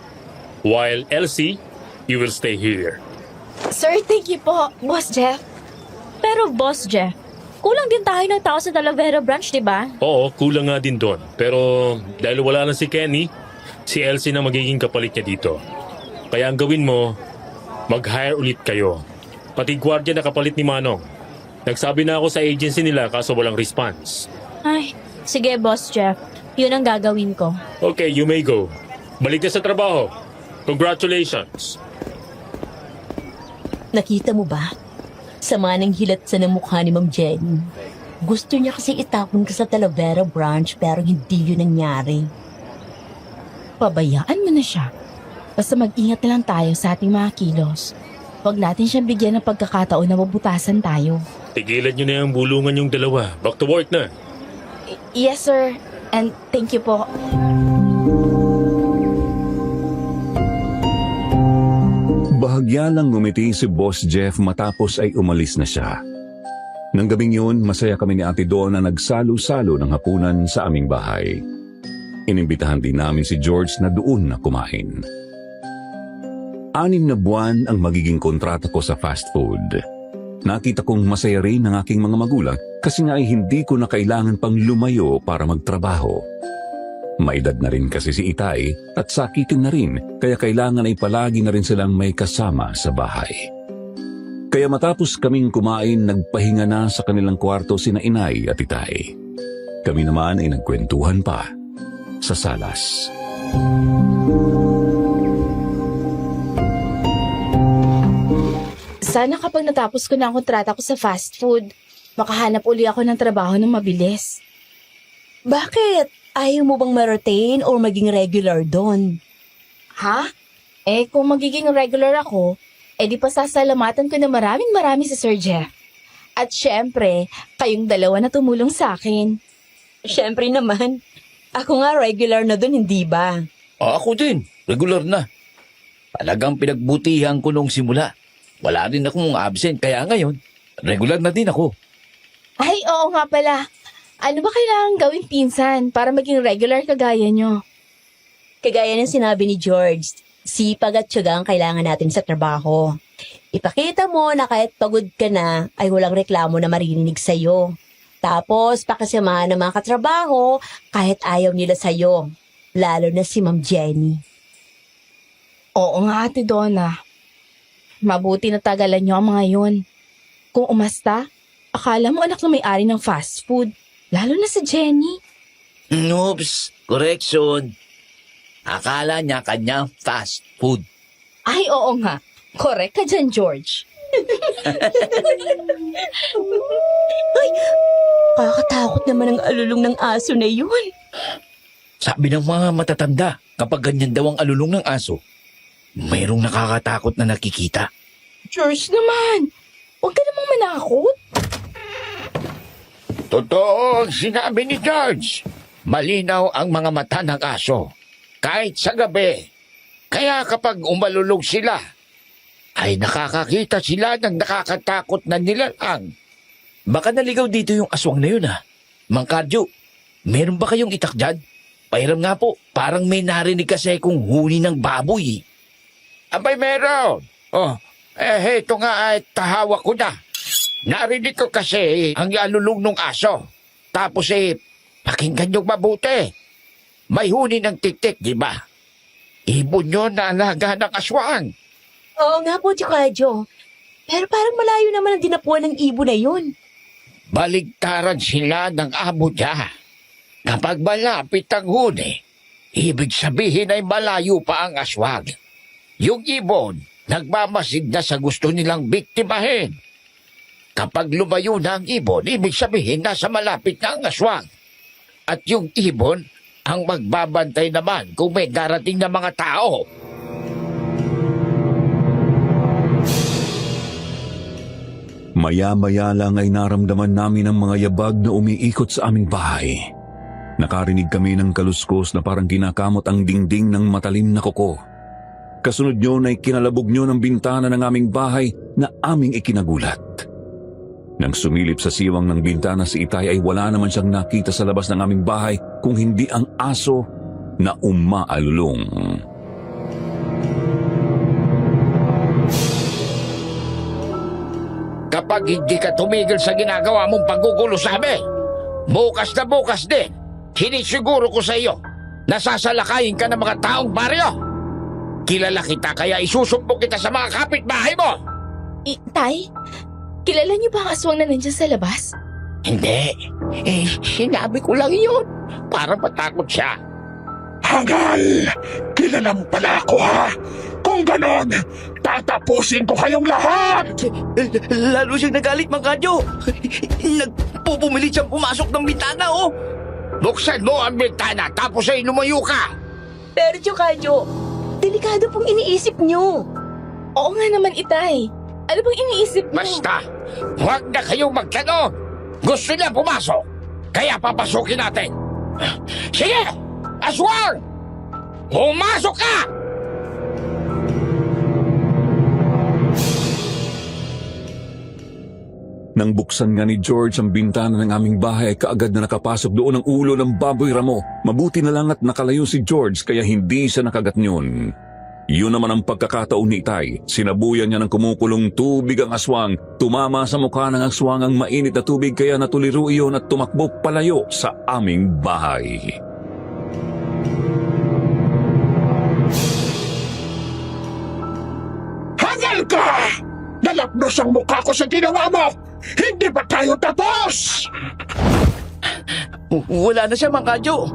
While Elsie, you will stay here. Sir, thank you po, Boss Jeff. Pero Boss Jeff, kulang din tayo ng tao sa Talavera branch, di ba? Oo, kulang nga din doon. Pero dahil wala na si Kenny, si Elsie na magiging kapalit niya dito. Kaya ang gawin mo, mag-hire ulit kayo. Pati gwardiya na kapalit ni Manong. Nagsabi na ako sa agency nila kaso walang response. Ay, sige Boss Jeff. Yun ang gagawin ko. Okay, you may go. Balik na sa trabaho. Congratulations. Nakita mo ba? Sama ng hilat sa mukha ni Ma'am Jenny. Gusto niya kasi itapon ka sa Talavera branch pero hindi yun nangyari. Pabayaan mo na siya. Basta mag-ingat na lang tayo sa ating mga kilos. Huwag natin siyang bigyan ng pagkakataon na mabutasan tayo. Tigilan nyo na yung bulungan yung dalawa. Back to work na. Yes, sir. And thank you po. Bahagya lang ngumiti si Boss Jeff matapos ay umalis na siya. Nang gabing yun, masaya kami ni Ate Donna na nagsalo-salo ng hapunan sa aming bahay. Inimbitahan din namin si George na doon na kumain. 6 na buwan ang magiging kontrata ko sa fast food. Nakita kong masaya rin ng aking mga magulang kasi nga ay hindi ko na kailangan pang lumayo para magtrabaho. Maedad na rin kasi si Itay at sakitin na rin kaya kailangan ay palagi na rin silang may kasama sa bahay. Kaya matapos kaming kumain, nagpahinga na sa kanilang kwarto sina Inay at Itay. Kami naman ay nagkwentuhan pa sa salas. Sana kapag natapos ko na ang kontrata ko sa fast food, makahanap uli ako ng trabaho ng mabilis. Bakit? Ayaw mo bang ma-retain or maging regular doon? Ha? Eh, kung magiging regular ako, di pasasalamatan ko na maraming si Sir Jeff. At syempre, kayong dalawa na tumulong sa akin. Siyempre naman. Ako nga regular na doon, hindi ba? Ako din, regular na. Talagang pinagbutihan ko nung simula. Wala rin akong absent kaya ngayon, regular na din ako. Ay, oo nga pala. Ano ba kailangan gawin pinsan para maging regular kagaya nyo? Kagaya ng sinabi ni George, sipag at tiyaga ang kailangan natin sa trabaho. Ipakita mo na kahit pagod ka na, ay walang reklamo na maririnig sa'yo. Tapos, pakasamahan ng mga katrabaho kahit ayaw nila sa'yo. Lalo na si Ma'am Jenny. Oo nga, Ate Donna. Mabuti na tagalan nyo ang mga yun. Kung umasta, akala mo anak na may-ari ng fast food. Lalo na si Jenny. Oops, correction. Akala niya kanya fast food. Ay, oo nga. Correct ka dyan, George. Ay, kakatakot naman ang alulong ng aso na yun. Sabi ng mga matatanda, kapag ganyan daw ang alulong ng aso, mayroong nakakatakot na nakikita. George naman, huwag ka namang manakot. Totoo ang sinabi ni George. Malinaw ang mga mata ng aso. Kahit sa gabi. Kaya kapag umalulog sila, ay nakakakita sila ng nakakatakot na nilalang. Baka naligaw dito yung aswang na yun Mang Kadyo, meron ba kayong itak dyan? Pahiram nga po, parang may narinig kasi kung huni ng baboy. Abay meron. Heto nga ay tahawak ko na. Narinig ko kasi ang alulong ng aso. Tapos pakinggan niyong mabuti. May huni ng tiktik, di ba? Ibon yun na alaga ng aswang. Oo nga po, Chikadyo. Pero parang malayo naman ang dinapuan ng ibon na yun. Baligtaran sila ng amo niya. Kapag malapit ang huni, ibig sabihin ay malayo pa ang aswang. Yung ibon, nagmamasid na sa gusto nilang biktimahin. Kapag lumayo na ang ibon, ibig sabihin nasa malapit na ang aswang. At yung ibon ang magbabantay naman kung may darating na mga tao. Maya-maya lang ay naramdaman namin ang mga yabag na umiikot sa aming bahay. Nakarinig kami ng kaluskos na parang kinakamot ang dingding ng matalim na kuko. Kasunod nyo ay kinalabog nyo ng bintana ng aming bahay na aming ikinagulat. Nang sumilip sa siwang ng bintana si Itay ay wala naman siyang nakita sa labas ng aming bahay kung hindi ang aso na umaalulong. Kapag hindi ka tumigil sa ginagawa mong paggugulo sa amin, bukas na bukas din, sinisiguro ko sa iyo, nasasalakayin ka ng mga taong baryo. Kilala kita kaya isusumbong kita sa mga kapitbahay mo. Tay, kilala niyo ba ang aswang na nandiyan sa labas? Hindi. Sinabi ko lang yun para matakot siya. Hangal! Kilala mo pala ako, ha? Kung ganon, tatapusin ko kayong lahat! Lalo siyang nagalit, Mang Kadyo. Nagpupumilit siyang pumasok ng bintana, oh. Buksan mo ang bintana tapos ay lumayo ka. Pero Chokadyo, delikado pong iniisip nyo. Oo nga naman, Itay. Ano bang iniisip niyo? Basta, huwag na kayong magtanong. Gusto niya pumasok, kaya papasukin natin. Sige! Aswang! Pumasok ka! Nang buksan nga ni George ang bintana ng aming bahay ay kaagad na nakapasok doon ang ulo ng baboy ramo. Mabuti na lang at nakalayo si George kaya hindi siya nakagat yun. Yun naman ang pagkakataon ni Itay. Sinabuyan niya ng kumukulong tubig ang aswang. Tumama sa mukha ng aswang ang mainit na tubig kaya natuliro iyon at tumakbo palayo sa aming bahay. Hangal ka! Nalapnos ang mukha ko sa ginawa mo! Hindi ba tayo tapos? Wala na siya, Mang Kadyo.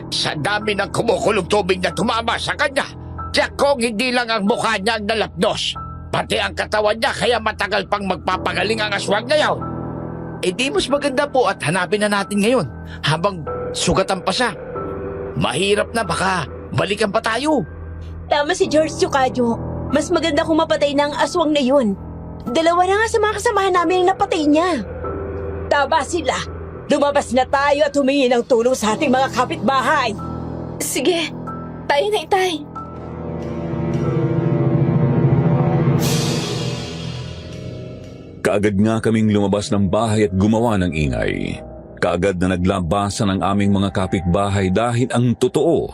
Sa dami ng kumukulong tubig na tumama sa kanya, tiyak kong hindi lang ang mukha niya ang nalapnos, pati ang katawan niya kaya matagal pang magpapagaling ang aswang ngayon. Eh di mas maganda po at hanapin na natin ngayon habang sugatan pa siya. Mahirap na baka balikan pa tayo. Tama si George Chokadyo. Mas maganda kung mapatay na ang aswang na yun. Dalawa na nga sa mga kasamahan namin ang napatay niya. Tama sila. Lumabas na tayo at humingi ng tulong sa ating mga kapitbahay. Sige, tayo na, Itay. Kaagad nga kaming lumabas ng bahay at gumawa ng ingay. Kaagad na naglabasan ang aming mga kapitbahay dahil ang totoo,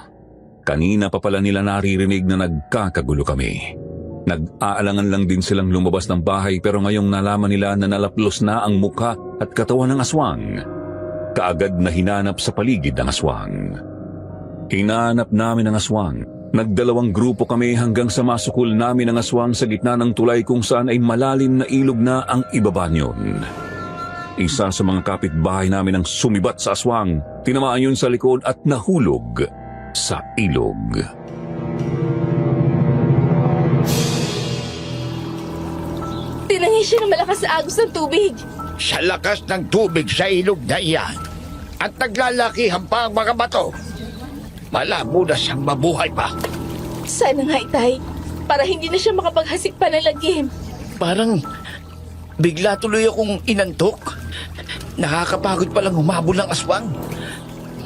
kanina pa pala nila naririnig na nagkakagulo kami. Nag-aalangan lang din silang lumabas ng bahay pero ngayong nalaman nila na nalaplos na ang mukha at katawan ng aswang. Kaagad na hinanap sa paligid ang aswang. Hinanap namin ang aswang. Nagdalawang grupo kami hanggang sa masukol namin ang aswang sa gitna ng tulay kung saan ay malalim na ilog na ang ibaba niyon. Isa sa mga kapitbahay namin ang sumibat sa aswang. Tinamaan yun sa likod at nahulog sa ilog. Tinangis siya ng malakas sa agos ng tubig. Sa lakas ng tubig sa ilog na iyan at naglalakihan pa ang mga bato, malabo na siyang mabuhay pa. Sana nga, Itay, para hindi na siya makapaghasik pa ng lagim. Parang bigla tuloy akong inantok. Nakakapagod palang humabol ng aswang.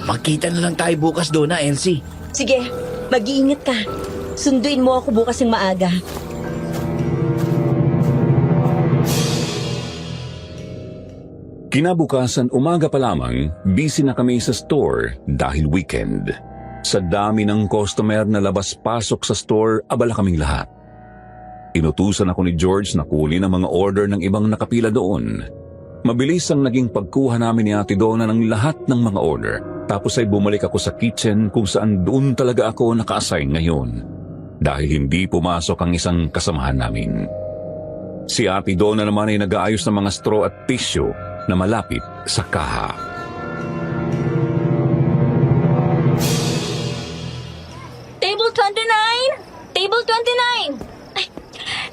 Magkita na lang tayo bukas doon na, Elsie. Sige, mag-iingat ka. Sunduin mo ako bukas ng maaga. Kinabukasan umaga pa lamang, busy na kami sa store dahil weekend. Sa dami ng customer na labas-pasok sa store, abala kaming lahat. Inutusan ako ni George na kunin ang mga order ng ibang nakapila doon. Mabilis ang naging pagkuha namin ni Ate Donna ng lahat ng mga order. Tapos ay bumalik ako sa kitchen kung saan doon talaga ako naka-assign ngayon. Dahil hindi pumasok ang isang kasamahan namin. Si Ate Donna naman ay nag-aayos ng mga straw at tissue na malapit sa kaha. Table 29! Table 29! Ay,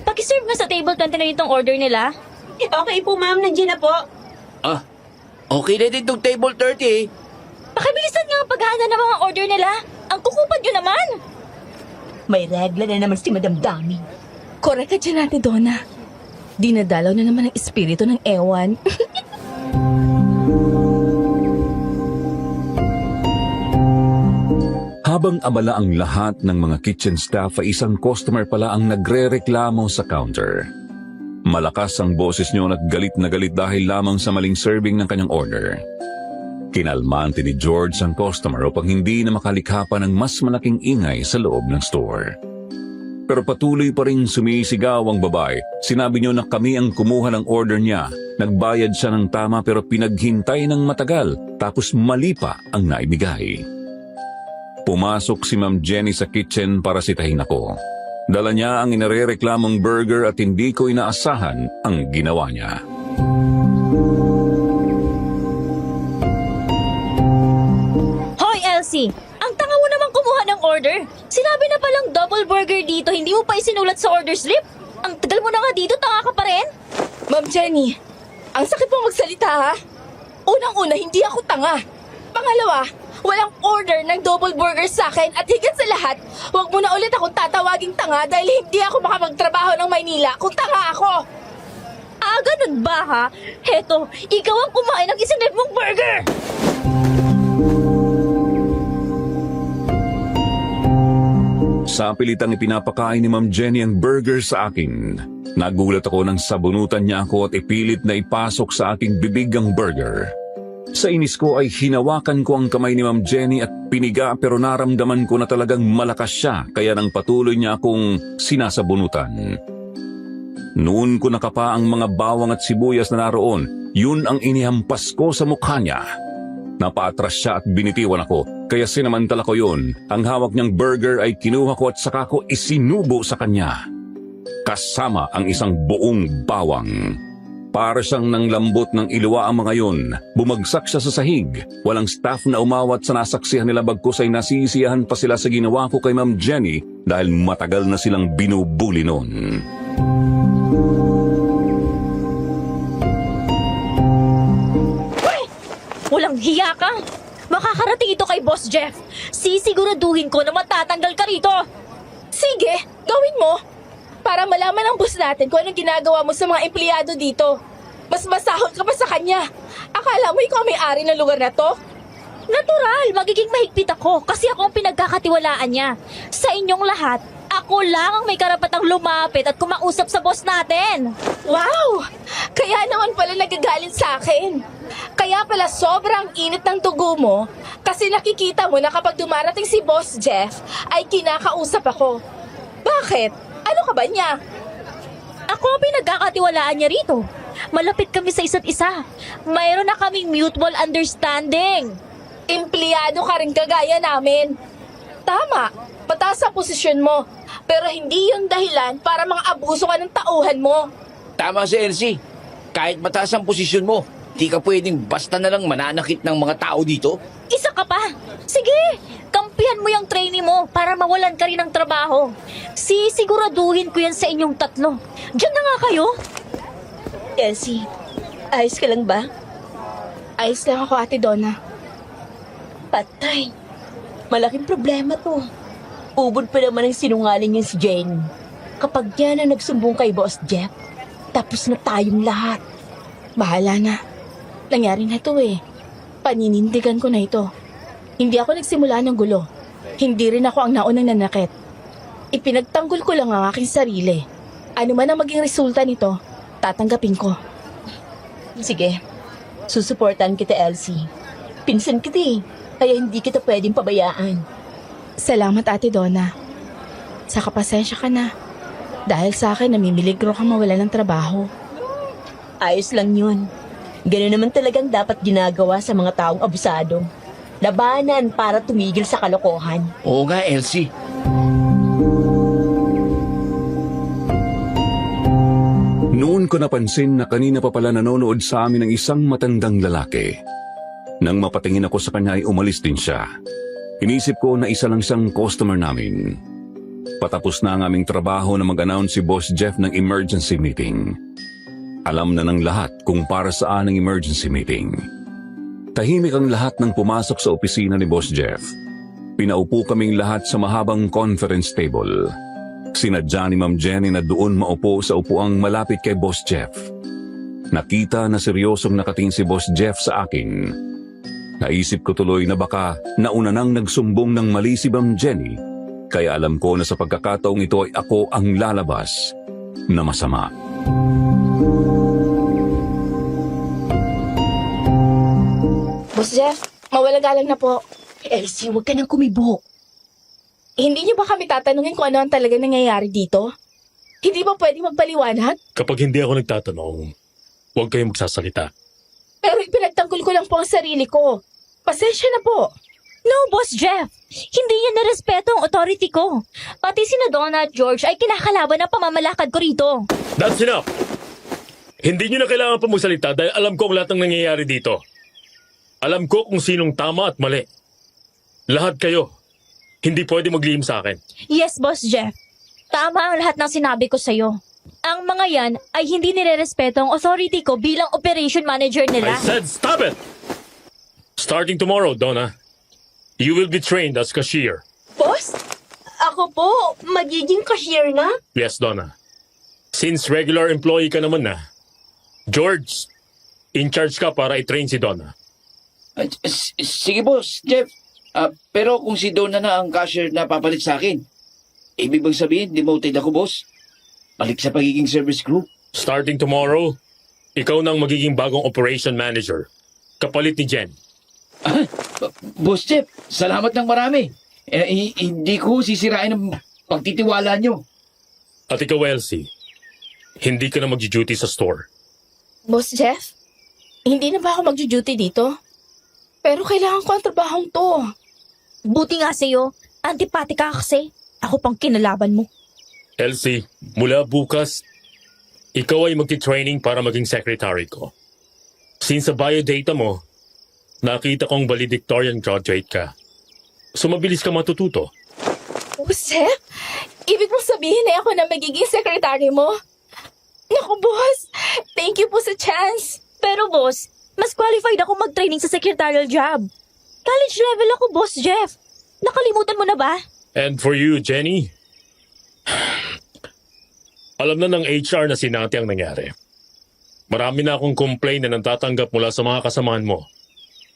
pakiserve nga sa table 29 itong order nila. Okay po, ma'am. Nandiyan na po. Ah, okay na din tong table 30 eh. Pakibilisan nga ang paghahanda ng mga order nila. Ang kukupad nyo naman. May regla na naman si Madam Dami. Correct ka dyan, Ate Donna. Dinadalaw na naman ang espiritu ng ewan. Habang abala ang lahat ng mga kitchen staff ay isang customer pala ang nagre-reklamo sa counter. Malakas ang boses niyo at galit na galit dahil lamang sa maling serving ng kanyang order. Kinalmante ni George ang customer upang hindi na makalikha pa ng mas malaking ingay sa loob ng store. Pero patuloy pa rin sumisigaw ang babae. Sinabi niyo na kami ang kumuha ng order niya. Nagbayad siya ng tama pero pinaghintay ng matagal tapos mali pa ang naibigay. Pumasok si Ma'am Jenny sa kitchen para sitahin ako. Dala niya ang inarereklamong burger at hindi ko inaasahan ang ginawa niya. Hoy, Elsie! Ang tanga mo naman kumuha ng order. Sinabi na palang double burger dito, hindi mo pa isinulat sa order slip. Ang tagal mo na nga dito, tanga ka pa rin. Ma'am Jenny, ang sakit mo magsalita ha. Unang-una, hindi ako tanga. Pangalawa, walang order ng double burger sa akin at higit sa lahat, huwag mo na ulit akong tatawaging tanga dahil hindi ako makapagtrabaho ng Maynila kung tanga ako. Ah, ganun ba ha? Heto, ikaw ang kumain ng isinip mong burger! Sa pilitang ipinapakain ni Ma'am Jenny ang burger sa akin. Nagulat ako nang sabunutan niya ako at ipilit na ipasok sa aking bibig ang burger. Sa inis ko ay hinawakan ko ang kamay ni Ma'am Jenny at piniga pero naramdaman ko na talagang malakas siya kaya nang patuloy niya akong sinasabunutan. Noon ko nakapa ang mga bawang at sibuyas na naroon, yun ang inihampas ko sa mukha niya. Napaatras siya at binitiwan ako, kaya sinamantala ko yun. Ang hawak niyang burger ay kinuha ko at saka ko isinubo sa kanya. Kasama ang isang buong bawang. Para siyang nanglambot ng iluwa ang mga yun. Bumagsak siya sa sahig. Walang staff na umawat sa nasaksihan nila bagkus ay nasisiyahan pa sila sa ginawa ko kay Ma'am Jenny dahil matagal na silang binubuli noon. Walang hiya ka! Makakarating ito kay Boss Jeff. Sisiguraduhin ko na matatanggal ka rito. Sige, gawin mo. Para malaman ng boss natin kung anong ginagawa mo sa mga empleyado dito. Mas masahol ka pa sa kanya. Akala mo ikaw may-ari ng lugar na to? Natural, magiging mahigpit ako kasi ako ang pinagkakatiwalaan niya. Sa inyong lahat, ako lang ang may karapatang lumapit at kumausap sa boss natin. Wow! Kaya naman pala nagagalit sa akin. Kaya pala sobrang init ng tugo mo kasi nakikita mo na kapag dumarating si Boss Jeff ay kinakausap ako. Bakit? Ano ka ba niya? Ako ang pinagkakatiwalaan niya rito. Malapit kami sa isa't isa. Mayroon na kaming mutual understanding. Empleyado ka rin kagaya namin. Tama, mataas ang posisyon mo. Pero hindi yun dahilan para mga abuso ka ng tauhan mo. Tama si Elsie. Kahit mataas ang posisyon mo, di ka pwedeng basta na lang mananakit ng mga tao dito. Isa ka pa. Sige, kampihan mo yung trainee mo para mawalan ka rin ng trabaho. Sisiguraduhin ko yan sa inyong tatlo. Diyan na nga kayo. Elsie, ayos ka lang ba? Ayos lang ako, Ate Donna. Patay. Malaking problema to. Ubod pa naman ang sinungaling niya si Jane. Kapag yan ang nagsumbong kay Boss Jeff, tapos na tayong lahat. Bahala na. Nangyari na ito eh. Paninindigan ko na ito. Hindi ako nagsimula ng gulo. Hindi rin ako ang naunang nanakit. Ipinagtanggol ko lang ang aking sarili. Ano man ang maging resulta nito, tatanggapin ko. Sige, susuportan kita, Elsie. Pinsan kita eh, kaya hindi kita pwedeng pabayaan. Salamat, Ate Donna. Saka pasensya ka na. Dahil sa akin, namimiligro kang mawala ng trabaho. Ayos lang yun. Ganun naman talagang dapat ginagawa sa mga taong abusado. Labanan para tumigil sa kalokohan. Oo nga, Elsie. Noon ko napansin na kanina pa pala nanonood sa amin ng isang matandang lalaki. Nang mapatingin ako sa kanya ay umalis din siya. Inisip ko na isa lang siyang customer namin. Patapos na ang aming trabaho na mag-announce si Boss Jeff ng emergency meeting. Alam na ng lahat kung para saan ang emergency meeting. Tahimik ang lahat ng pumasok sa opisina ni Boss Jeff. Pinaupo kaming lahat sa mahabang conference table. Sinadya ni Ma'am Jenny na doon maupo sa upuang malapit kay Boss Jeff. Nakita na seryosong nakatingin si Boss Jeff sa akin. Naisip ko tuloy na baka nauna nang nagsumbong ng mali si Ma'am Jenny, kaya alam ko na sa pagkakataong ito ay ako ang lalabas na masama. Boss Jeff, mawala-galang na po. Elsie, huwag ka nang kumibo. Hindi niyo ba kami tatanungin kung ano ang talaga nangyayari dito? Hindi ba pwedeng magpaliwanag? Kapag hindi ako nagtatanong, huwag kayong magsasalita. Pero ipinagtanggol ko lang po ang sarili ko. Pasensya na po. No, Boss Jeff. Hindi yan narespeto ang authority ko. Pati sina Donna at George ay kinakalaban ng pamamalakad ko rito. That's enough! Hindi nyo na kailangan pa magsalita dahil alam ko ang lahat ng nangyayari dito. Alam ko kung sinong tama at mali. Lahat kayo, hindi pwede maglihim sa akin. Yes, Boss Jeff. Tama ang lahat ng sinabi ko sa'yo. Ang mga yan ay hindi nirerespeto ang authority ko bilang operation manager I nila. said stop it! Starting tomorrow, Donna, you will be trained as cashier. Boss, ako po, magiging cashier na? Yes, Donna. Since regular employee ka naman na, George, in charge ka para i-train si Donna. Sige boss, Jeff. Pero kung si Donna na ang cashier na papalit sa akin, ibig bang sabihin, demoted ako boss? Balik sa pagiging service crew? Starting tomorrow, ikaw na ang magiging bagong operation manager. Kapalit ni Jen. Boss Jeff, salamat ng marami. Hindi ko sisirain ang pagtitiwala nyo. At ikaw, Elsie, hindi ka na mag-duty sa store. Boss Jeff, hindi na ba ako mag-duty dito? Pero kailangan ko ang trabahong to. Buti nga sa'yo, antipati ka kasi. Ako pang kinalaban mo. Elsie, mula bukas, ikaw ay magti-training para maging secretary ko. Since sa biodata mo, nakita kong valedictorian graduate ka. So mabilis ka matututo. Boss Jeff, ibig mong sabihin na ako na magiging secretary mo? Naku, boss, thank you po sa chance. Pero boss, mas qualified ako mag-training sa secretarial job. College level ako, Boss Jeff. Nakalimutan mo na ba? And for you, Jenny, alam na ng HR na sinati ang nangyari. Marami na akong complaint na natatanggap mula sa mga kasamahan mo.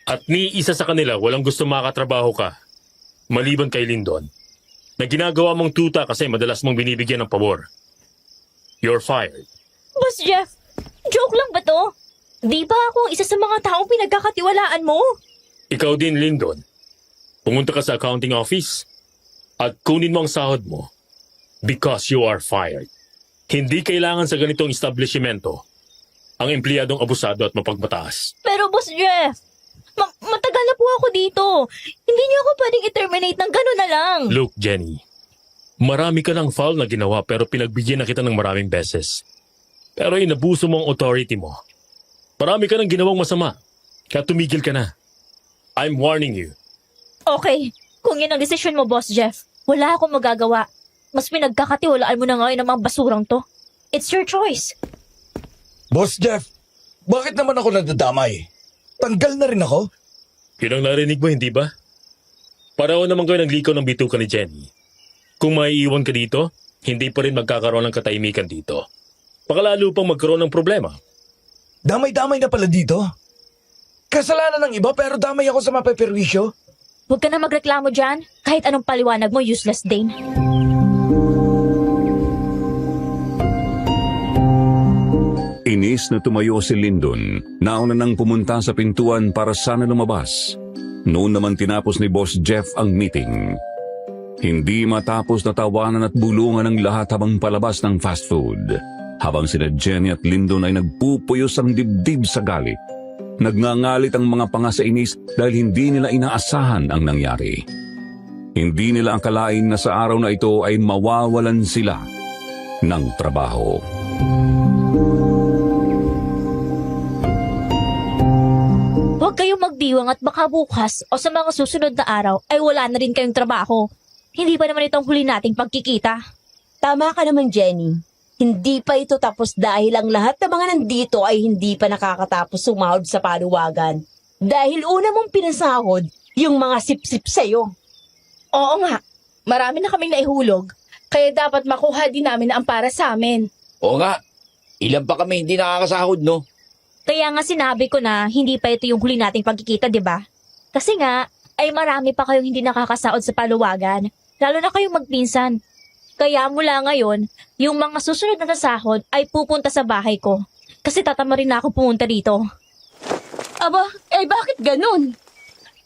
At ni isa sa kanila walang gusto makatrabaho ka, maliban kay Lyndon, na ginagawa mong tuta kasi madalas mong binibigyan ng pabor. You're fired. Boss Jeff, joke lang ba to? Di ba ako ang isa sa mga taong pinagkakatiwalaan mo? Ikaw din, Lyndon. Pumunta ka sa accounting office at kunin mo ang sahod mo because you are fired. Hindi kailangan sa ganitong establishmento ang empleyadong abusado at mapagmataas. Pero Boss Jeff, matagal na po ako dito. Hindi niyo ako pwedeng i-terminate ng gano'n na lang. Look, Jenny, marami ka ng foul na ginawa pero pinagbigyan na kita ng maraming beses. Pero inabuso mo ang authority mo. Marami ka ng ginawang masama, kaya tumigil ka na. I'm warning you. Okay, kung yan ang desisyon mo, Boss Jeff, wala akong magagawa. Mas pinagkakatiwalaan mo na ngayon ang mga basurang to. It's your choice. Boss Jeff, bakit naman ako nadadamay? Tanggal na rin ako? Yun ang narinig mo, hindi ba? Pareho naman kayo naglikaw ng bituka ni Jenny. Kung maiiwan ka dito, hindi pa rin magkakaroon ng katahimikan dito. Pakalalo pang magkaroon ng problema. Damay-damay na pala dito. Kasalanan ng iba pero damay ako sa mapeperwisyo. Huwag ka na magreklamo dyan. Kahit anong paliwanag mo, useless Dane. Inis na tumayo si Lyndon, nauna nang pumunta sa pintuan para sana lumabas. Noon naman tinapos ni Boss Jeff ang meeting. Hindi matapos na tawanan at bulungan ng lahat habang palabas ng fast food. Habang sina Jenny at Lyndon ay nagpupuyos ang dibdib sa galit. Nagngangalit ang mga panga sa inis dahil hindi nila inaasahan ang nangyari. Hindi nila akalain na sa araw na ito ay mawawalan sila ng trabaho. Huwag kayong magdiwang at baka bukas o sa mga susunod na araw ay wala na rin kayong trabaho. Hindi pa naman itong huli nating pagkikita. Tama ka naman, Jenny. Hindi pa ito tapos dahil ang lahat ng mga nandito ay hindi pa nakakatapos sumahod sa paluwagan. Dahil una mong pinasahod yung mga sip-sip sa'yo. Oo nga, marami na kaming naihulog. Kaya dapat makuha din namin ang para sa amin. Oo nga, ilan pa kami hindi nakakasahod, no? Kaya nga sinabi ko na hindi pa ito yung huli nating pagkikita, di ba? Kasi nga, ay marami pa kayong hindi nakakasaod sa paluwagan, lalo na kayong magpinsan. Kaya mula ngayon, yung mga susunod na sasahod ay pupunta sa bahay ko. Kasi tatama rin na ako pumunta dito. Aba, bakit ganun?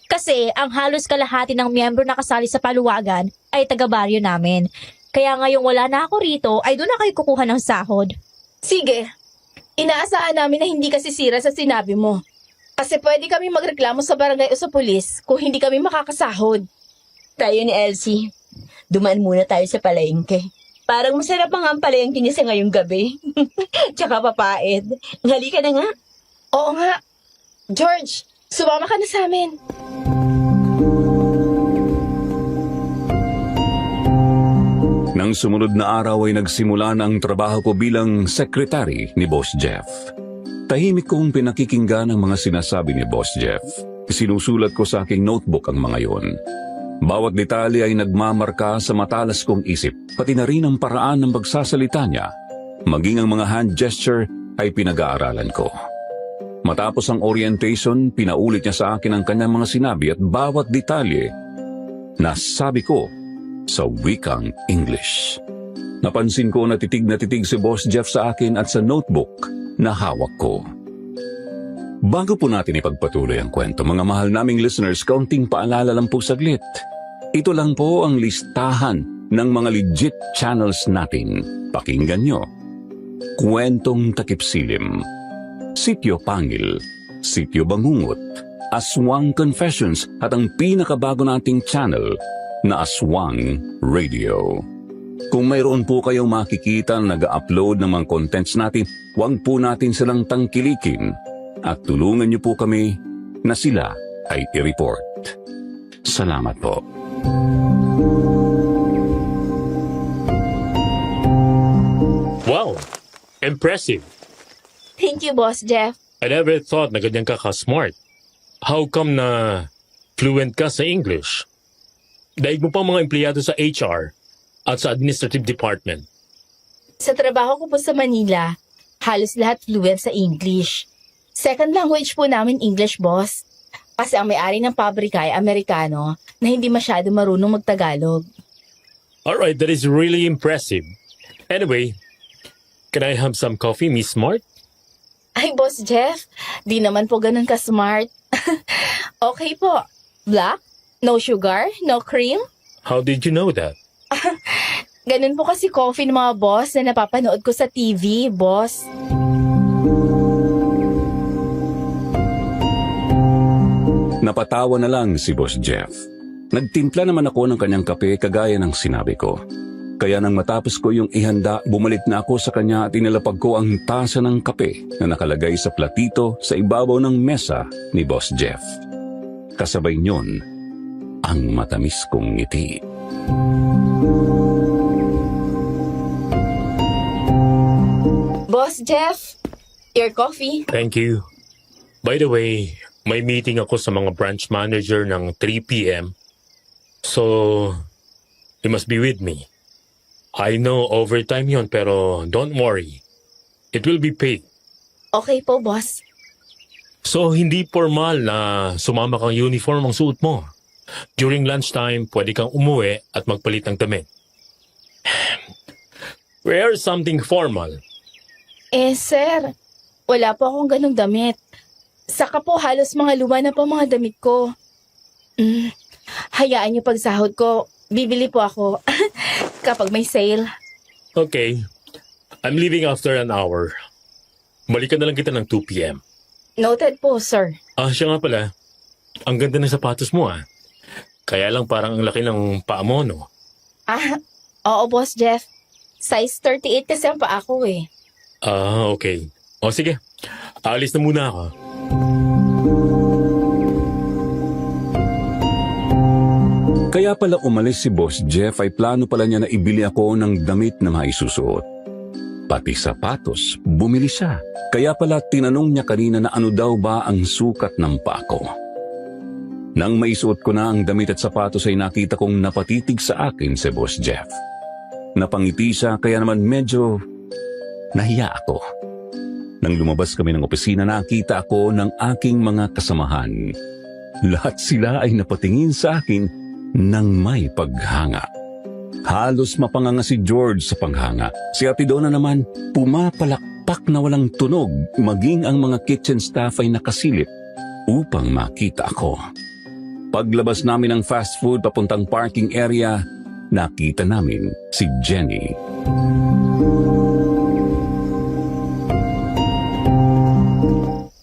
Kasi ang halos kalahati ng miyembro na kasali sa paluwagan ay taga-baryo namin. Kaya ngayong wala na ako rito, ay doon na kayo kukuha ng sahod. Sige, inaasahan namin na hindi ka sisira sa sinabi mo. Kasi pwede kami magreklamo sa barangay o sa pulis kung hindi kami makakasahod. Tayo ni Elsie, dumaan muna tayo sa palengke. Parang masarap ang palengke niya sa ngayong gabi. Tsaka papait. Halika na nga. Oo nga. George, sumama ka na sa amin. Nang sumunod na araw ay nagsimula na ang trabaho ko bilang sekretary ni Boss Jeff. Tahimik kong pinakikinggan ang mga sinasabi ni Boss Jeff. Sinusulat ko sa aking notebook ang mga yon. Bawat detalye ay nagmamarka sa matalas kong isip, pati na rin ang paraan ng pagsasalita niya. Maging ang mga hand gesture ay pinag-aaralan ko. Matapos ang orientation, pinaulit niya sa akin ang kanyang mga sinabi at bawat detalye nasabi ko sa wikang English. Napansin ko na titig si Boss Jeff sa akin at sa notebook na hawak ko. Bago po natin ipagpatuloy ang kwento, mga mahal naming listeners, kaunting paalala lang po saglit. Ito lang po ang listahan ng mga legit channels natin. Pakinggan nyo. Kwentong Takip Silim, Sityo Pangil, Sityo Bangungot, Aswang Confessions at ang pinakabago nating channel na Aswang Radio. Kung mayroon po kayong makikita na nag-upload ng mga contents natin, huwag po natin silang tangkilikin at tulungan niyo po kami na sila ay i-report. Salamat po. Wow! Impressive! Thank you, Boss Jeff. I never thought na ganyan ka ka-smart. How come na fluent ka sa English? Daig mo pa mga empleyado sa HR at sa administrative department. Sa trabaho ko po sa Manila, halos lahat fluent sa English. Second language po namin English, boss. Kasi ang may-ari ng pabrika ay Amerikano na hindi masyado marunong magtagalog. Alright, that is really impressive. Anyway, can I have some coffee, Miss Smart? Ay, Boss Jeff, di naman po ganun ka-smart. Okay po. Black? No sugar? No cream? How did you know that? Ganun po kasi coffee ng mga boss na napapanood ko sa TV, boss. Napatawa na lang si Boss Jeff. Nagtimpla naman ako ng kanyang kape kagaya ng sinabi ko. Kaya nang matapos ko yung ihanda, bumalik na ako sa kanya at inilapag ko ang tasa ng kape na nakalagay sa platito sa ibabaw ng mesa ni Boss Jeff. Kasabay niyon, ang matamis kong ngiti. Boss Jeff, your coffee. Thank you. By the way, may meeting ako sa mga branch manager ng 3 p.m. So, you must be with me. I know overtime yon pero don't worry. It will be paid. Okay po, boss. So, hindi formal na sumama kang uniform ang suot mo. During lunchtime, pwede kang umuwi at magpalit ng damit. Wear something formal. Sir, wala po akong ganong damit. Saka po halos mga luma na po mga damit ko. Hayaan niyo pagsahod ko, bibili po ako kapag may sale. Okay. I'm leaving after an hour. Balikan na lang kita ng 2 p.m. Noted po, sir. Siya nga pala. Ang ganda ng sapatos mo Kaya lang parang ang laki ng paa mo, no? Oo, Boss Jeff. Size 38 kasi ang paa ko eh. Okay. O sige, aalis na muna ako. Kaya pala umalis si Boss Jeff ay plano pala niya na ibili ako ng damit na maisusuot. Pati sapatos, bumili siya. Kaya pala tinanong niya kanina na ano daw ba ang sukat ng paa ko. Nang maisuot ko na ang damit at sapatos ay nakita kong napatitig sa akin si Boss Jeff. Napangiti siya kaya naman medyo nahiya ako. Nang lumabas kami ng opisina, nakita ako ng aking mga kasamahan. Lahat sila ay napatingin sa akin ng may paghanga. Halos mapanganga si George sa panghanga. Si Ate Donna naman pumapalakpak na walang tunog, maging ang mga kitchen staff ay nakasilip upang makita ako. Paglabas namin ng fast food papuntang parking area, nakita namin si Jenny.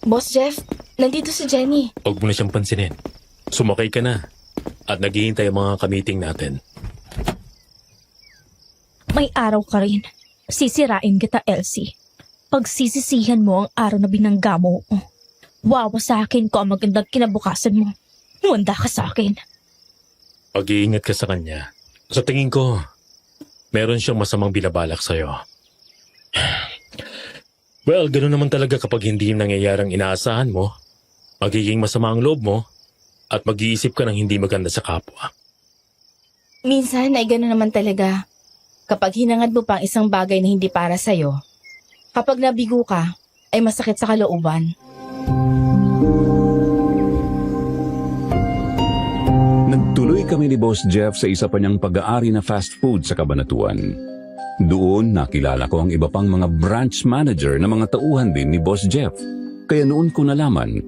Boss Jeff, nandito si Jenny. Huwag mo na siyang pansinin. Sumakay ka na. At naghihintay ang mga kamiting natin. May araw ka rin. Sisirain kita, Elsie. Pagsisisihan mo ang araw na binangga mo. Wawa sa akin ko ang magandang kinabukasan mo. Wanda ka sa akin. Pag-iingat ka sa kanya. Sa tingin ko, meron siyang masamang binabalak sa'yo. Well, gano'n naman talaga kapag hindi nangyayarang inaasahan mo, magiging masama ang loob mo, at mag-iisip ka ng hindi maganda sa kapwa. Minsan ay gano'n naman talaga. Kapag hinangad mo pa ang isang bagay na hindi para sa'yo, kapag nabigo ka, ay masakit sa kalooban. Nagtuloy kami ni Boss Jeff sa isa pa niyang pag-aari na fast food sa Cabanatuan. Doon nakilala ko ang iba pang mga branch manager na mga tauhan din ni Boss Jeff. Kaya noon ko nalaman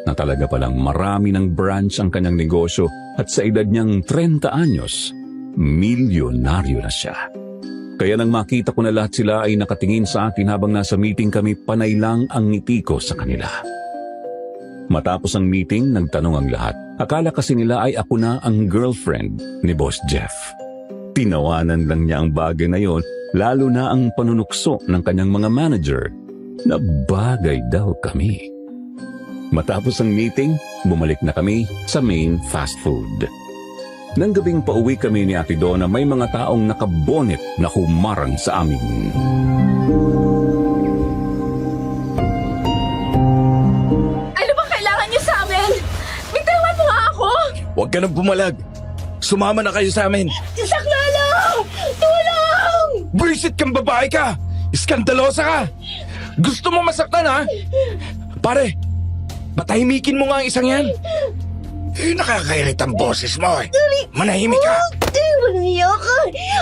na talaga palang marami ng branch ang kanyang negosyo at sa edad niyang 30 anyos, milyonaryo na siya. Kaya nang makita ko na lahat sila ay nakatingin sa akin habang nasa meeting kami, panay lang ang ngiti ko sa kanila. Matapos ang meeting, nagtanong ang lahat. Akala kasi nila ay ako na ang girlfriend ni Boss Jeff. Tinawanan lang niya ang bagay na yon, lalo na ang panunukso ng kanyang mga manager na bagay daw kami. Matapos ang meeting, bumalik na kami sa main fast food. Nang gabing pauwi kami ni Ate Donna, may mga taong nakabonet na humarang sa amin. Ano ba kailangan niyo sa amin? Bitawan mo nga ako! Huwag ka nang bumalag. Sumama na kayo sa amin. Saklolo! Tulong! Buisit kang babae ka! Iskandalosa ka! Gusto mo masaktan, ha? Pare, patahimikin mo nga ang isang yan. Nakakairit ang boses mo eh. Manahimik ka. Walang iya ka.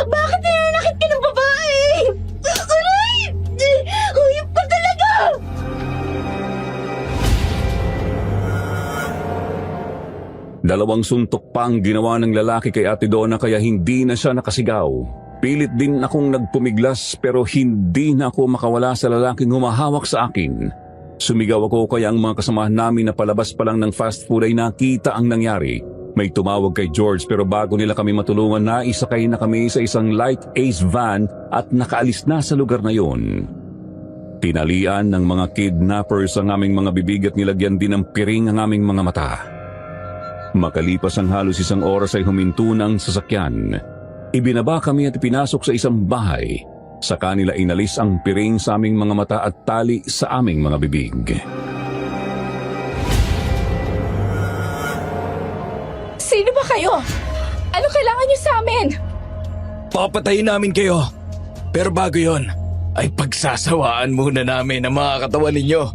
Bakit nananakit ka ng babae? Aray! Huyop ka talaga! Dalawang suntok pa ang ginawa ng lalaki kay Ate Donna kaya hindi na siya nakasigaw. Pilit din akong nagpumiglas pero hindi na ako makawala sa lalaking humahawak sa akin. Sumigaw ako kaya ang mga kasamahan namin na palabas pa lang ng fast food ay nakita ang nangyari. May tumawag kay George pero bago nila kami matulungan na isakay na kami sa isang light ace van at nakaalis na sa lugar na yon. Tinalian ng mga kidnappers ang aming mga bibig at nilagyan din ng piring ang aming mga mata. Makalipas ang halos isang oras ay huminto ng sasakyan. Ibinaba kami at pinasok sa isang bahay. Sa kanila inalis ang piring sa aming mga mata at tali sa aming mga bibig. Sino ba kayo? Ano kailangan niyo sa amin? Papatayin namin kayo. Pero bago yon, ay pagsasawaan muna namin ang mga katawan ninyo.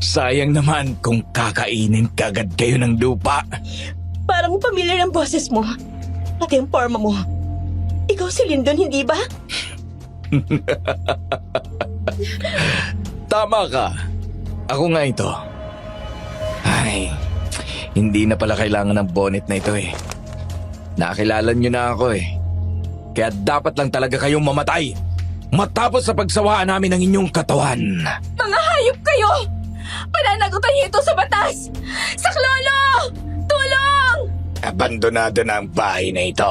Sayang naman kung kakainin kagad kayo ng lupa. Parang pamilya ng boses mo. Pati ang forma mo. Ikaw si Lyndon, hindi ba? Tama ka. Ako nga ito. Ay, hindi na pala kailangan ng bonnet na ito eh. Nakilala niyo na ako eh. Kaya dapat lang talaga kayong mamatay. Matapos sa pagsawaan namin ng inyong katawan. Mga hayop kayo! Pananagutan niyo ito sa batas! Saklolo! Tulong! Abandonado na ang bahay na ito.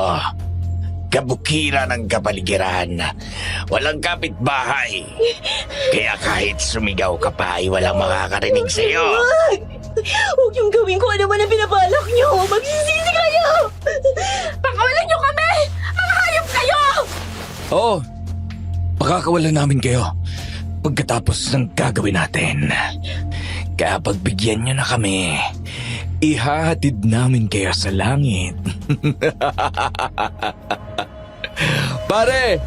Kabukira ng kapaligiran. Walang kapitbahay. Kaya kahit sumigaw ka pa ay walang makakarinig sa iyo. Huwag niyong gawin kung ano man ang binabalak niyo. Magsisisi kayo! Pakawalan niyo kami! Mga hayop kayo! Oo. Pakakawalan namin kayo pagkatapos ng gagawin natin. Kaya pagbigyan nyo na kami, ihahatid namin kayo sa langit. Pare,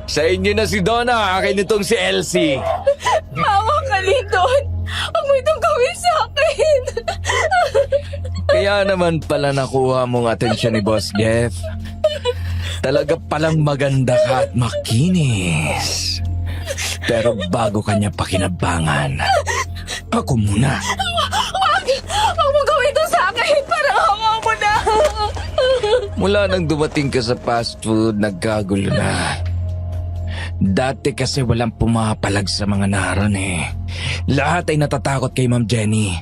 sa inyo na si Donna, akin itong si Elsie. Maawa ka, Lindon. Huwag mo itong gawin sa akin. Kaya naman pala nakuha mong atensyon ni Boss Jeff. Talaga palang maganda ka at makinis. Pero bago kanya pakinabangan, ako muna. Huwag mo gawin ito sa akin. Parang hawa mo na. Mula nang dumating ka sa fast food, nagkagulo na. Dati kasi walang pumapalag sa mga naroon eh. Lahat ay natatakot kay Ma'am Jenny.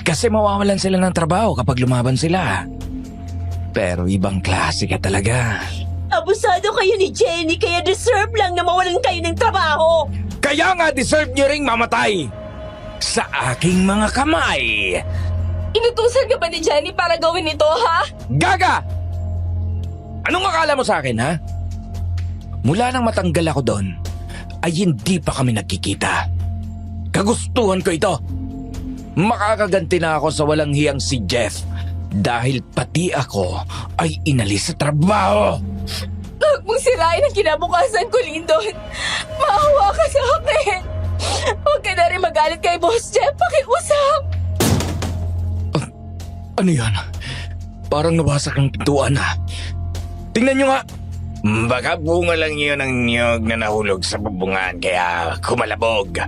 Kasi mawawalan sila ng trabaho kapag lumaban sila. Pero ibang klase ka talaga. Abusado kayo ni Jenny, kaya deserve lang na mawalan kayo ng trabaho. Kaya nga deserve nyo ring mamatay sa aking mga kamay. Inutusan ka ba ni Jenny para gawin ito, ha? Gaga! Anong akala mo sa akin, ha? Mula nang matanggal ako doon, ay hindi pa kami nagkikita. Kagustuhan ko ito. Makakaganti na ako sa walang hiyang si Jeff dahil pati ako ay inalis sa trabaho. Huwag mong sirain ang kinabukasan ko, Lindon. Maawa ka sa akin. Huwag ka na rin magalit kay Boss Jeff. Pakiusap. Ano yan? Parang nawasak ng pintuan na. Tingnan nyo nga. Baka bunga lang yun ang niyog na nahulog sa bubungan kaya kumalabog.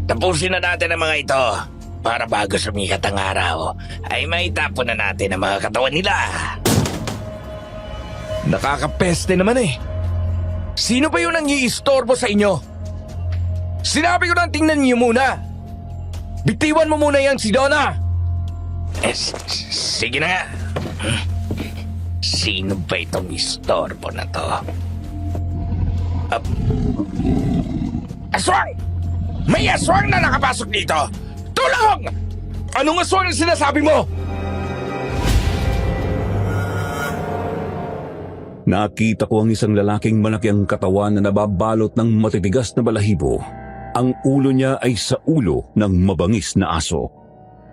Tapusin na natin ang mga ito para bago sumikat ang araw ay maitapon na natin ang mga katawan nila. Nakakapeste naman eh. Sino ba yun ang iistorbo sa inyo? Sinabi ko na tingnan niyo muna. Bitiwan mo muna yan si Donna. Sige na nga. Sino ba itong istorbo na to? Aswang! May aswang na nakapasok dito! Tulong! Anong aswang ang sinasabi mo? Nakita ko ang isang lalaking malaki ang katawan na nababalot ng matitigas na balahibo. Ang ulo niya ay sa ulo ng mabangis na aso.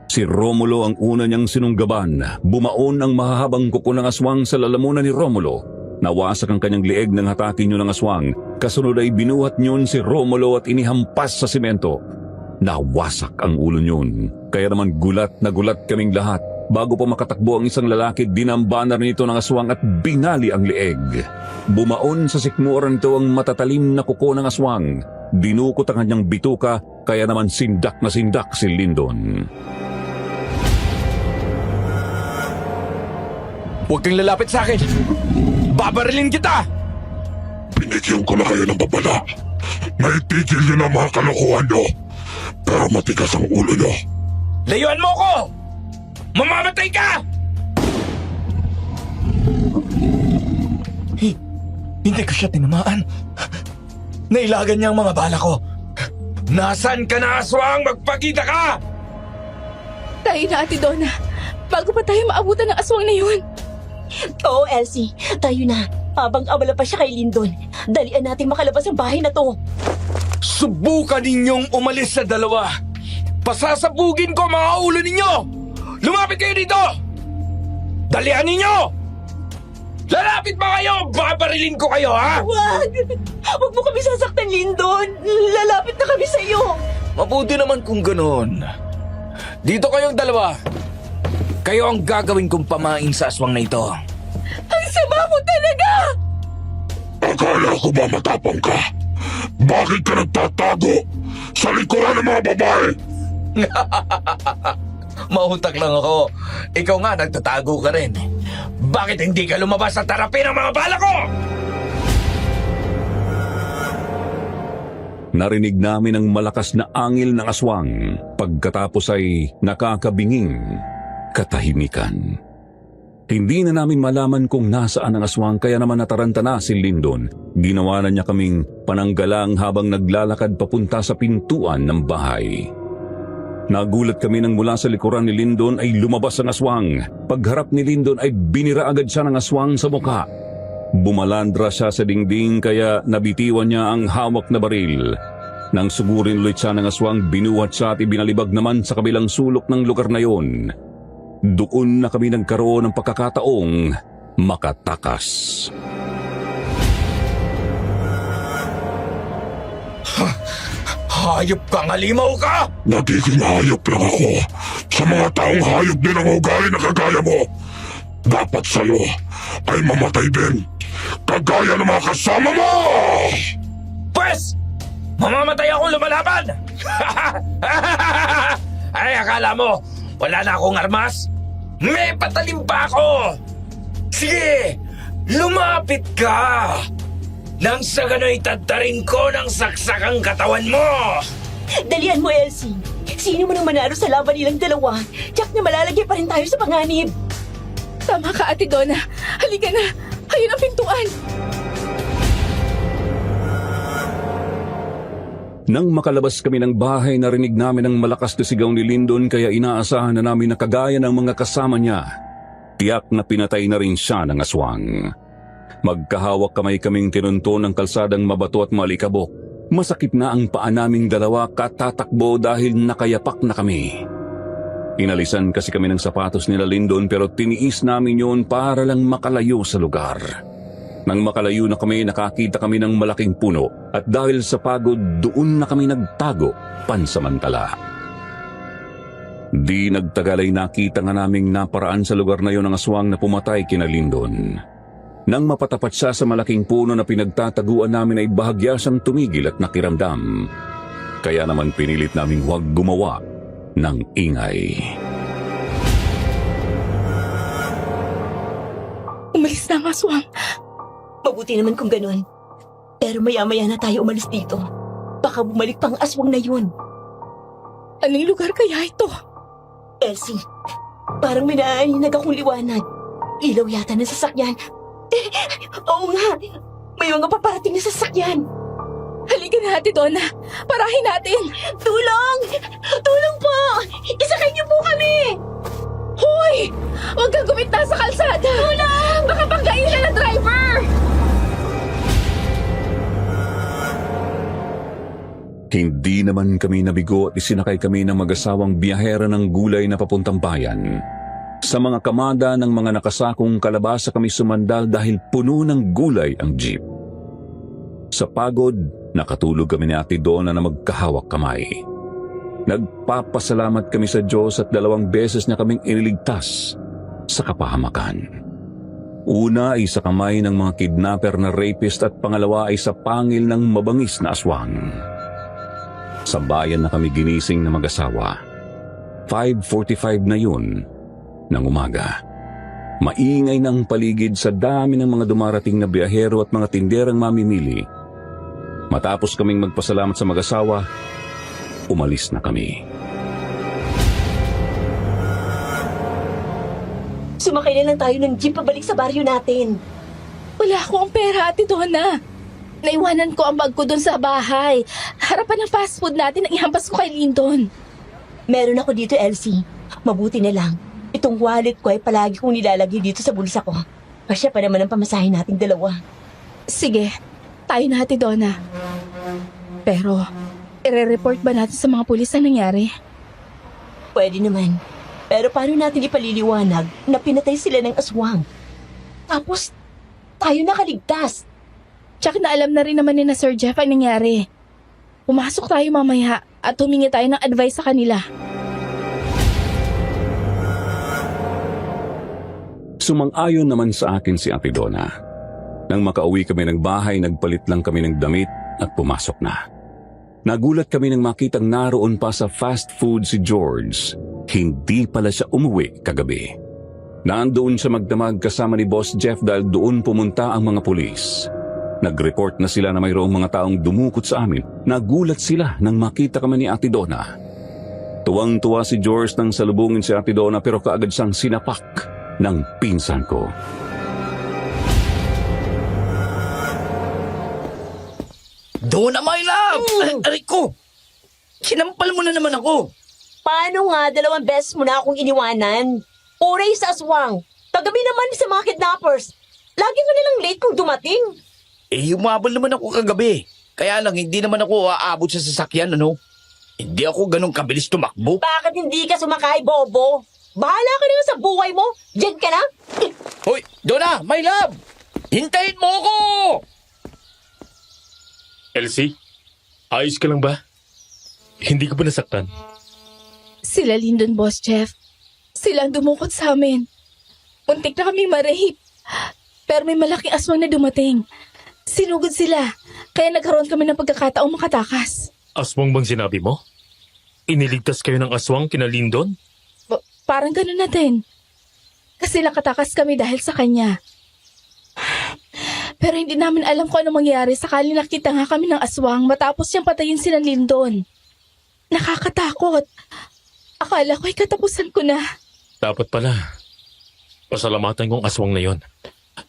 Si Romulo ang una niyang sinunggaban. Bumaon ang mahahabang kuko ng aswang sa lalamunan ni Romulo. Nawasak ang kanyang lieg nang hatakin niyo ng aswang. Kasunod ay binuhat niyon si Romulo at inihampas sa simento. Nawasak ang ulo niyon. Kaya naman gulat na gulat kaming lahat. Bago pa makatakbo ang isang lalaki, dinamba na rin ito ng aswang at binali ang lieg. Bumaon sa sikmuran nito ang matatalim na kuko ng aswang. Dinukot ang kanyang bituka, kaya naman sindak na sindak si Lindon. Huwag kang lalapit sa akin! Babarilin kita! Binigyan ko na kayo ng babala. Naitigil niyo na mga kalokohan niyo. Pero matigas ang ulo niyo. Layuan mo ko! Mamamatay ka! Hindi ko siya tinamaan. Nailagan niya ang mga bala ko. Nasaan ka na, aswang? Magpakita ka! Tayo na, Ate Donna. Bago pa tayo maabutan ng aswang na yun. Oo, Elsie, tayo na. Habang abala pa siya kay Lindon, dalian natin makalabas ang bahay na to. Subukan ninyong umalis sa dalawa. Pasasabugin ko mga ulo ninyo! Lumapit kayo dito! Dalian ninyo! Lalapit ba kayo? Babarilin ko kayo, ha? Wag! Huwag mo kami sasaktan, Lindon. Lalapit na kami sa iyo. Mabuti naman kung ganoon. Dito kayong dalawa. Kayo ang gagawin kong pamain sa aswang na ito. Ang sama mo talaga! Akala ko ba matapang ka? Bakit ka nagtatago sa likuran ng mga babae? Mahutak lang ako. Ikaw nga nagtatago ka rin. Bakit hindi ka lumabas at tarapin ang mga bala ko? Narinig namin ang malakas na angil ng aswang. Pagkatapos ay nakakabinging katahimikan. Hindi na namin malaman kung nasaan ang aswang kaya naman nataranta na si Lindon. Ginawa na niya kaming pananggalang habang naglalakad papunta sa pintuan ng bahay. Nagulat kami nang mula sa likuran ni Lindon ay lumabas ang aswang. Pagharap ni Lindon ay binira agad siya ng aswang sa mukha. Bumalandra siya sa dingding kaya nabitiwan niya ang hawak na baril. Nang sugurin ulit siya ng aswang, binuhat siya at ibinalibag naman sa kabilang sulok ng lugar na yon. Doon na kami nagkaroon ng pagkakataong makatakas. Hayop kang halimaw ka! Nagiging hayop lang ako sa mga taong hayop din ang ugali na kagaya mo. Dapat sa'yo ay mamatay din, kagaya ng mga kasama mo! Pwes! Mamamatay akong lumalaban! Ay, akala mo, wala na akong armas? May patalim pa ako! Sige, lumapit ka! Nang sa gano'y tadtarin ko ng saksak ang katawan mo! Dalian mo, Elsie. Sino man ang manalo sa laban nilang dalawa, tiyak na malalagay pa rin tayo sa panganib. Tama ka, Ate Donna. Halika na. Ayun ang pintuan. Nang makalabas kami ng bahay, narinig namin ang malakas na sigaw ni Lyndon kaya inaasahan na namin na kagaya ng mga kasama niya. Tiyak na pinatay na rin siya ng aswang. Magkahawak kamay kaming tinunto ng kalsadang mabato at malikabok. Masakit na ang paa naming dalawa katatakbo dahil nakayapak na kami. Inalisan kasi kami ng sapatos nila Lyndon pero tiniis namin yun para lang makalayo sa lugar. Nang makalayo na kami, nakakita kami ng malaking puno at dahil sa pagod, doon na kami nagtago pansamantala. Di nagtagal ay nakita nga naming naparaan sa lugar na yon ang aswang na pumatay kina Lyndon. Nang mapatapat siya sa malaking puno na pinagtataguan namin ay bahagya siyang tumigil at nakiramdam. Kaya naman pinilit naming huwag gumawa ng ingay. Umalis na ang aswang. Mabuti naman kung ganun. Pero maya-maya na tayo umalis dito. Baka bumalik pang aswang na yun. Anong lugar kaya ito? Elsie, parang may naaninag akong liwanag. Ilaw yata ng sasakyan. Oo nga, may mga paparating na sasakyan. Halika na, Ate Donna. Parahin natin. Tulong! Tulong po! Isakay niyo po kami! Hoy! Huwag kang gumita sa kalsada. Tulong! Baka panggain ka na driver. Hindi naman kami nabigo at isinakay kami ng mag-asawang biyahera ng gulay na papuntang bayan. Sa mga kamada ng mga nakasakong kalabasa kami sumandal dahil puno ng gulay ang jeep. Sa pagod, nakatulog kami ni Ate Donna na magkahawak kamay. Nagpapasalamat kami sa Diyos at 2 beses niya kaming iniligtas sa kapahamakan. Una ay sa kamay ng mga kidnapper na rapist at pangalawa ay sa pangil ng mabangis na aswang. Sa bayan na kami ginising na mag-asawa. 5:45 na yun ng umaga. Maingay ng paligid sa dami ng mga dumarating na biyahero at mga tinderang mamimili. Matapos kaming magpasalamat sa mag-asawa, umalis na kami. Sumakay na lang tayo ng jeep pabalik sa baryo natin. Wala akong pera, Ate Donna. Naiwanan ko ang bag ko doon sa bahay. Harapan ng fast food natin ang ihampas ko kay Lyndon. Meron ako dito, Elsie. Mabuti na lang. Itong wallet ko ay palagi kong nilalagay dito sa bulsa ko. Kasya pa naman ang pamasahin nating dalawa. Sige, tayo na, Ate Donna. Pero, ire-report ba natin sa mga pulis ang nangyari? Pwede naman. Pero paano natin ipaliliwanag na pinatay sila ng aswang? Tapos, tayo nakaligtas. Tsaka na alam na rin naman ni na Sir Jeff ang nangyari. Pumasok tayo mamaya at humingi tayo ng advice sa kanila. Sumang-ayon naman sa akin si Ate Donna. Nang makauwi kami ng bahay, nagpalit lang kami ng damit at pumasok na. Nagulat kami nang makitang naroon pa sa fast food si George. Hindi pala siya umuwi kagabi. Nandoon siya magdamag kasama ni Boss Jeff dahil doon pumunta ang mga pulis. Nag-report na sila na mayroong mga taong dumukot sa amin. Nagulat sila nang makita kami ni Ate Donna. Tuwang-tuwa si George nang salubungin si Ate Donna pero kaagad siyang sinapak ng pinsan ko. Donna, my love! Aray ko! Sinampal mo na naman ako! Paano nga 2 beses mo na akong iniwanan? Uray sa aswang. Kagabi naman sa mga kidnappers. Lagi ka nilang late kung dumating. Humabol naman ako kagabi. Kaya lang, hindi naman ako aabot sa sasakyan, ano? Hindi ako ganun kabilis tumakbo. Bakit hindi ka sumakay, Bobo? Bahala ka na sa buhay mo. Diyan ka na. Hoy, Donna, my love! Hintayin mo ako! Elsie, ayos ka lang ba? Hindi ka ba nasaktan? Sila Lyndon, Boss Jeff. Sila ang dumukot sa amin. Muntik na kaming ma-rape. Pero may malaking aswang na dumating. Sinugod sila. Kaya nagkaroon kami ng pagkakataong makatakas. Aswang bang sinabi mo? Iniligtas kayo ng aswang kina Lyndon? Parang ganun natin. Kasi nakatakas kami dahil sa kanya. Pero hindi namin alam kung ano mangyari sakali nakita nga kami ng aswang matapos siyang patayin sila Lyndon. Nakakatakot. Akala ko'y katapusan ko na. Dapat pala. Pasalamatan kong aswang na yon.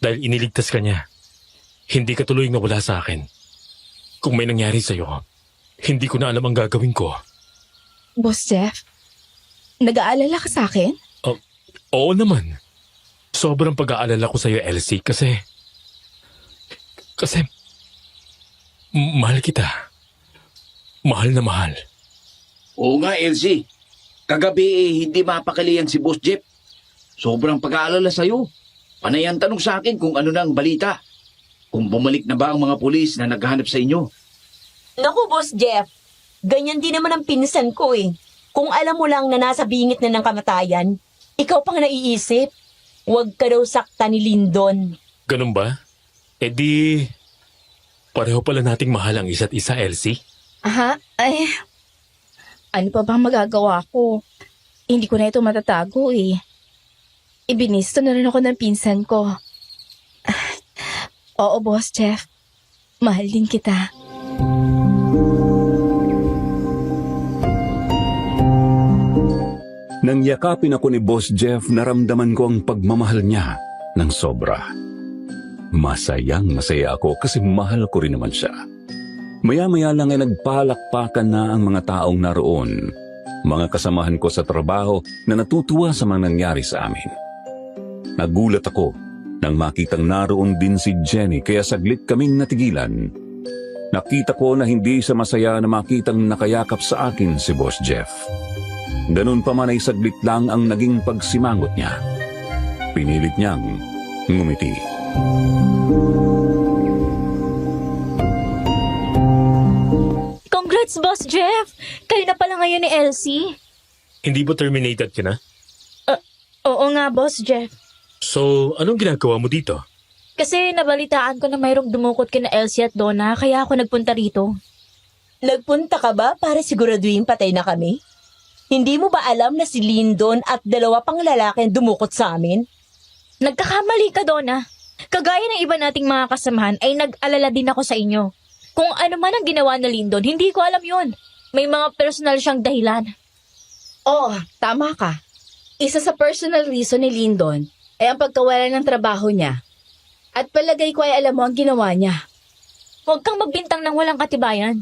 Dahil iniligtas ka niya. Hindi ka tuloy nawala sa akin. Kung may nangyari sa'yo, hindi ko na alam ang gagawin ko. Boss Jeff, nag-aalala ka sa akin? Oo naman. Sobrang pag-aalala ko sa'yo, Elsie, kasi mahal kita. Mahal na mahal. Oo nga, Elsie. Kagabi hindi mapakalian si Boss Jeff. Sobrang pag-aalala sa'yo. Panay ang tanong sa akin kung ano na ang balita. Kung bumalik na ba ang mga pulis na naghahanap sa inyo. Naku, Boss Jeff. Ganyan din naman ang pinsan ko eh. Kung alam mo lang na nasa bingit na ng kamatayan, ikaw pang naiisip. Huwag ka daw sakta ni Lyndon. Ganun ba? E di, pareho pala nating mahal ang isa't isa, Elsie. Aha, ay. Ano pa bang magagawa ko? Hindi ko na ito matatago eh. Ibinisto na rin ako ng pinsan ko. Oo, Boss Jeff. Mahal din kita. Nang yakapin ako ni Boss Jeff, naramdaman ko ang pagmamahal niya ng sobra. Masayang-masaya ako kasi mahal ko rin naman siya. Maya-maya lang ay nagpalakpakan na ang mga taong naroon. Mga kasamahan ko sa trabaho na natutuwa sa mga nangyari sa amin. Nagulat ako nang makitang naroon din si Jenny kaya saglit kaming natigilan. Nakita ko na hindi siya masaya na makitang nakayakap sa akin si Boss Jeff. Ganun pa man ay saglit lang ang naging pagsimangot niya. Pinilit niyang ngumiti. Congrats, Boss Jeff! Kayo na pala ngayon ni Elsie. Hindi ba terminated ka na? Oo nga, Boss Jeff. So, anong ginagawa mo dito? Kasi nabalitaan ko na mayroong dumukot kina Elsie at Donna, kaya ako nagpunta rito. Nagpunta ka ba para siguraduhin patay na kami? Hindi mo ba alam na si Lyndon at dalawa pang lalaki ang dumukot sa amin? Nagkakamali ka, Donna. Kagaya ng iba nating mga kasamahan ay nag-alala din ako sa inyo. Kung ano man ang ginawa na Lyndon, hindi ko alam yon. May mga personal siyang dahilan. Oo, tama ka. Isa sa personal reason ni Lyndon ay ang pagkawala ng trabaho niya. At palagay ko ay alam mo ang ginawa niya. Huwag kang magbintang ng walang katibayan.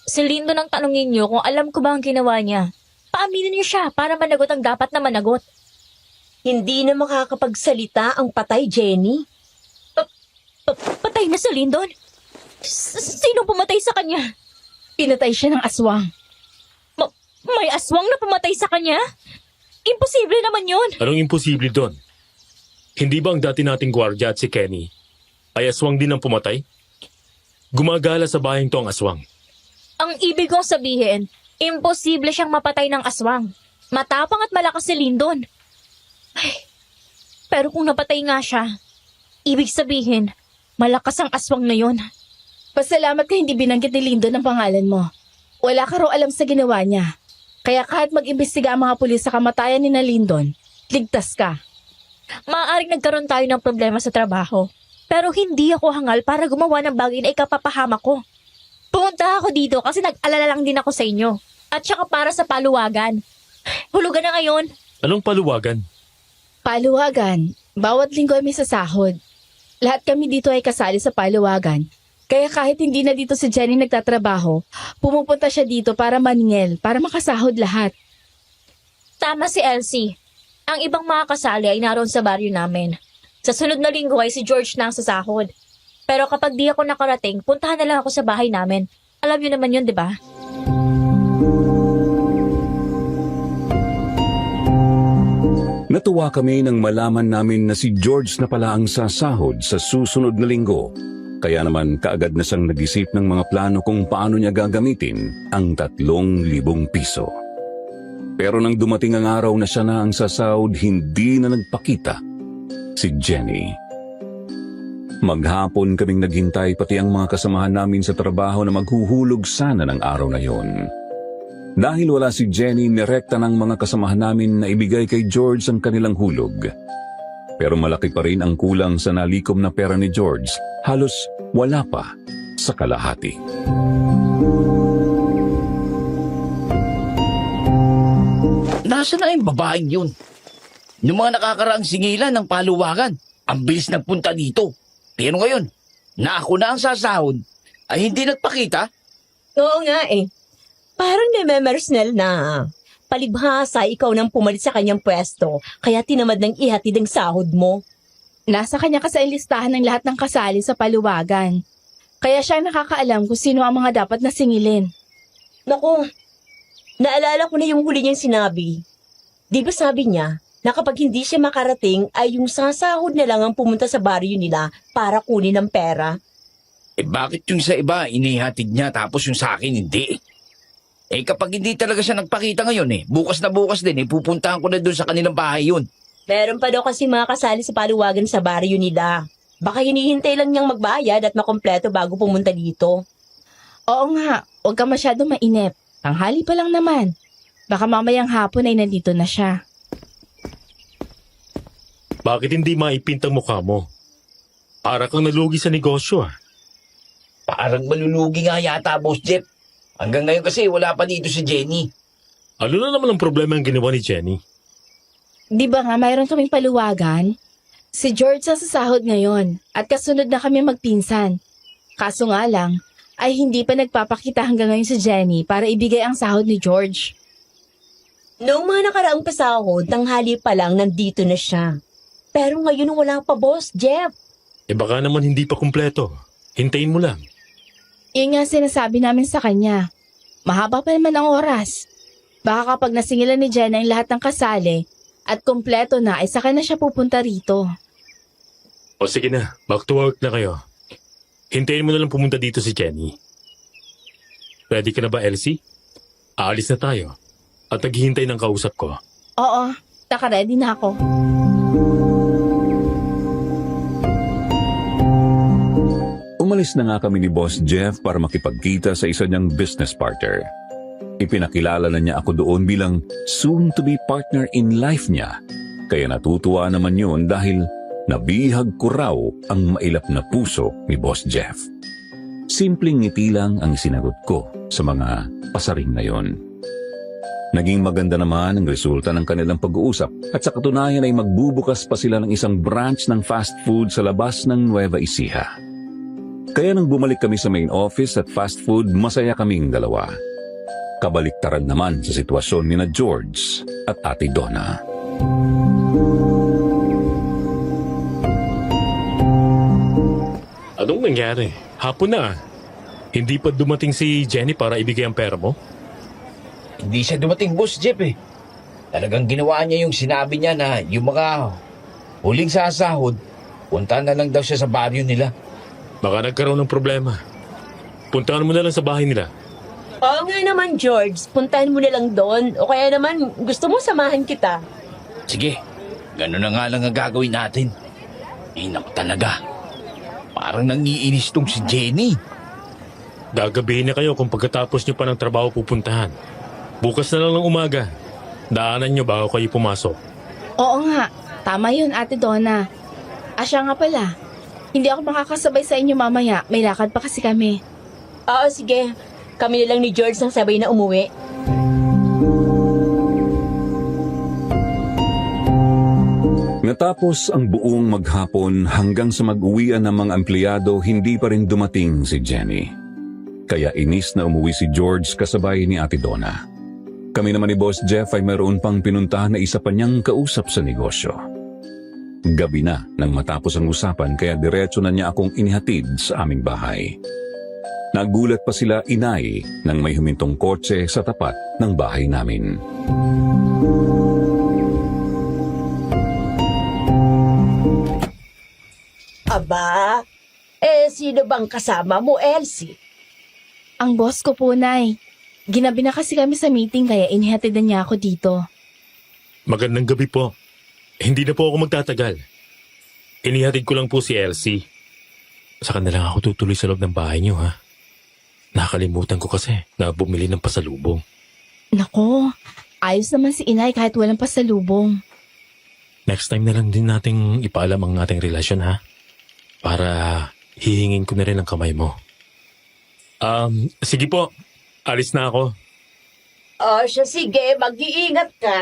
Si Lyndon ang tanungin niyo kung alam ko ba ang ginawa niya. Paaminin niyo siya para managot ang dapat na managot. Hindi na makakapagsalita ang patay, Jenny. Patay na si Lyndon? Sino pumatay sa kanya? Pinatay siya ng aswang. May aswang na pumatay sa kanya? Imposible naman yun. Anong imposible doon? Hindi ba ang dati nating gwardiya at si Kenny ay aswang din ang pumatay? Gumagala sa bayang to ang aswang. Ang ibig kong sabihin, imposible siyang mapatay ng aswang. Matapang at malakas si Lyndon. Ay, pero kung napatay nga siya, ibig sabihin, malakas ang aswang na yon. Pasalamat ka hindi binanggit ni Lyndon ang pangalan mo. Wala ka raw alam sa ginawa niya. Kaya kahit mag-imbestiga ang mga pulis sa kamatayan ni na Lyndon, ligtas ka. Maaaring nagkaroon tayo ng problema sa trabaho. Pero hindi ako hangal para gumawa ng bagay na ikapapahamak ko. Pumunta ako dito kasi nag-alala lang din ako sa inyo. At saka para sa paluwagan. Hulugan na ngayon. Anong paluwagan? Paluwagan, bawat linggo ay may sasahod. Lahat kami dito ay kasali sa paluwagan. Kaya kahit hindi na dito si Jenny nagtatrabaho, pumupunta siya dito para maningil, para makasahod lahat. Tama si Elsie. Ang ibang mga kasali ay naroon sa baryo namin. Sa sunod na linggo ay si George na ang sasahod. Pero kapag di ako nakarating, puntahan na lang ako sa bahay namin. Alam niyo naman yun, di ba? Natuwa kami nang malaman namin na si George na pala ang sasahod sa susunod na linggo. Kaya naman kaagad na siyang nag-isip ng mga plano kung paano niya gagamitin ang 3,000 piso. Pero nang dumating ang araw na siya na ang sasahod, hindi na nagpakita si Jenny. Maghapon kaming naghintay pati ang mga kasamahan namin sa trabaho na maghuhulog sana ng araw na yon. Dahil wala si Jenny, nirekta ng mga kasamahan namin na ibigay kay George ang kanilang hulog. Pero malaki pa rin ang kulang sa nalikom na pera ni George, halos wala pa sa kalahati. Nasaan na yung babaeng yun? Yung mga nakakaraang singilan ng paluwagan, ang bilis nagpunta dito. Pero ngayon, na ako na ang sasahod, ay hindi nagpakita. Oo nga eh. Parang namemersonal na. Palibhasa, ikaw nang pumalit sa kanyang pwesto, kaya tinamad ng ihatid ang sahod mo. Nasa kanya kasi ang listahan ng lahat ng kasali sa paluwagan. Kaya siya nakakaalam kung sino ang mga dapat na singilin. Naku, naalala ko na yung huli niyang sinabi. Di ba sabi niya, na kapag hindi siya makarating ay yung sasahod na lang ang pumunta sa baryo nila para kunin ang pera? Eh bakit yung sa iba inihatid niya tapos yung sa akin hindi? Eh kapag hindi talaga siya nagpakita ngayon bukas na bukas din pupuntahan ko na doon sa kanilang bahay yun. Meron pa daw kasi mga kasali sa paluwagan sa baryo nila. Baka hinihintay lang niyang magbayad at makompleto bago pumunta dito. Oo nga, huwag ka masyado mainip. Tanghali pa lang naman. Baka mamayang hapon ay nandito na siya. Bakit hindi maipintang mukha mo? Para kang nalugi sa negosyo. Parang malulugi nga yata, Boss Jeff. Hanggang ngayon kasi wala pa dito si Jenny. Ano na naman ang problema ang ginawa ni Jenny? Di ba nga mayroon kaming paluwagan? Si George sa sasahod ngayon at kasunod na kami magpinsan. Kaso nga lang, ay hindi pa nagpapakita hanggang ngayon si Jenny para ibigay ang sahod ni George. Noong mga nakaraang pasahod, tanghali pa lang nandito na siya. Pero ngayon wala pa, Boss Jeff. Eh baka naman hindi pa kumpleto. Hintayin mo lang. Yun nga sinasabi namin sa kanya. Mahaba pa naman ang oras. Baka kapag nasingilan ni Jenna ang lahat ng kasali at kumpleto na ay saka na siya pupunta rito. O sige na, back to work na kayo. Hintayin mo na lang pumunta dito si Jenny. Ready ka na ba, Elsie? Aalis na tayo. At naghihintay ng kausap ko. Oo, naka-ready na ako. Umalis na nga kami ni Boss Jeff para makipagkita sa isa niyang business partner. Ipinakilala na niya ako doon bilang soon-to-be partner in life niya. Kaya natutuwa naman yun dahil nabihag ko raw ang mailap na puso ni Boss Jeff. Simpleng ngiti lang ang sinagot ko sa mga pasaring na yon. Naging maganda naman ang resulta ng kanilang pag-uusap at sa katunayan ay magbubukas pa sila ng isang branch ng fast food sa labas ng Nueva Ecija. Kaya nang bumalik kami sa main office at fast food, masaya kaming dalawa. Kabaliktaran naman sa sitwasyon ni na George at Ate Donna. Anong nangyari? Hapon na. Hindi pa dumating si Jenny para ibigay ang pera mo? Hindi siya dumating, Boss Jeff Talagang ginawa niya yung sinabi niya na yung mga huling sasahod, punta na lang daw siya sa baryo nila. Baka nagkaroon ng problema. Puntahan mo na lang sa bahay nila. Oo nga naman, George. Puntahan mo na lang doon. O kaya naman, gusto mo samahan kita. Sige, gano'n na nga lang ang gagawin natin. Naku talaga. Parang nangiinis tong si Jenny. Gagabihin na kayo kung pagkatapos nyo pa ng trabaho pupuntahan. Bukas na lang ng umaga. Daanan nyo bago kayo pumasok. Oo nga, tama yun Ate Donna. Asya nga pala, hindi ako makakasabay sa inyo mamaya. May lakad pa kasi kami. Oo, sige. Kami na lang ni George nang sabay na umuwi. Natapos ang buong maghapon hanggang sa mag-uwian ng mga empleyado, hindi pa rin dumating si Jenny. Kaya inis na umuwi si George kasabay ni Ate Donna. Kami naman ni Boss Jeff ay mayroon pang pinuntahan na isa pa niyang kausap sa negosyo. Gabi na nang matapos ang usapan kaya diretso na niya akong inihatid sa aming bahay. Nagulat pa sila inay nang may humintong kotse sa tapat ng bahay namin. Aba, sino bang kasama mo, Elsie? Ang boss ko po, Nay. Ginabi na kasi kami sa meeting kaya inihatid na niya ako dito. Magandang gabi po. Hindi na po ako magtatagal. Inihatid ko lang po si Elsie. Saka na lang ako tutuloy sa loob ng bahay niyo, ha? Nakalimutan ko kasi na bumili ng pasalubong. Nako, ayos naman si inay kahit walang pasalubong. Next time na lang din nating ipaalam ang ating relasyon, ha? Para hihingin ko na rin ang kamay mo. Sige po. Alis na ako. Siya, sige, mag-iingat ka.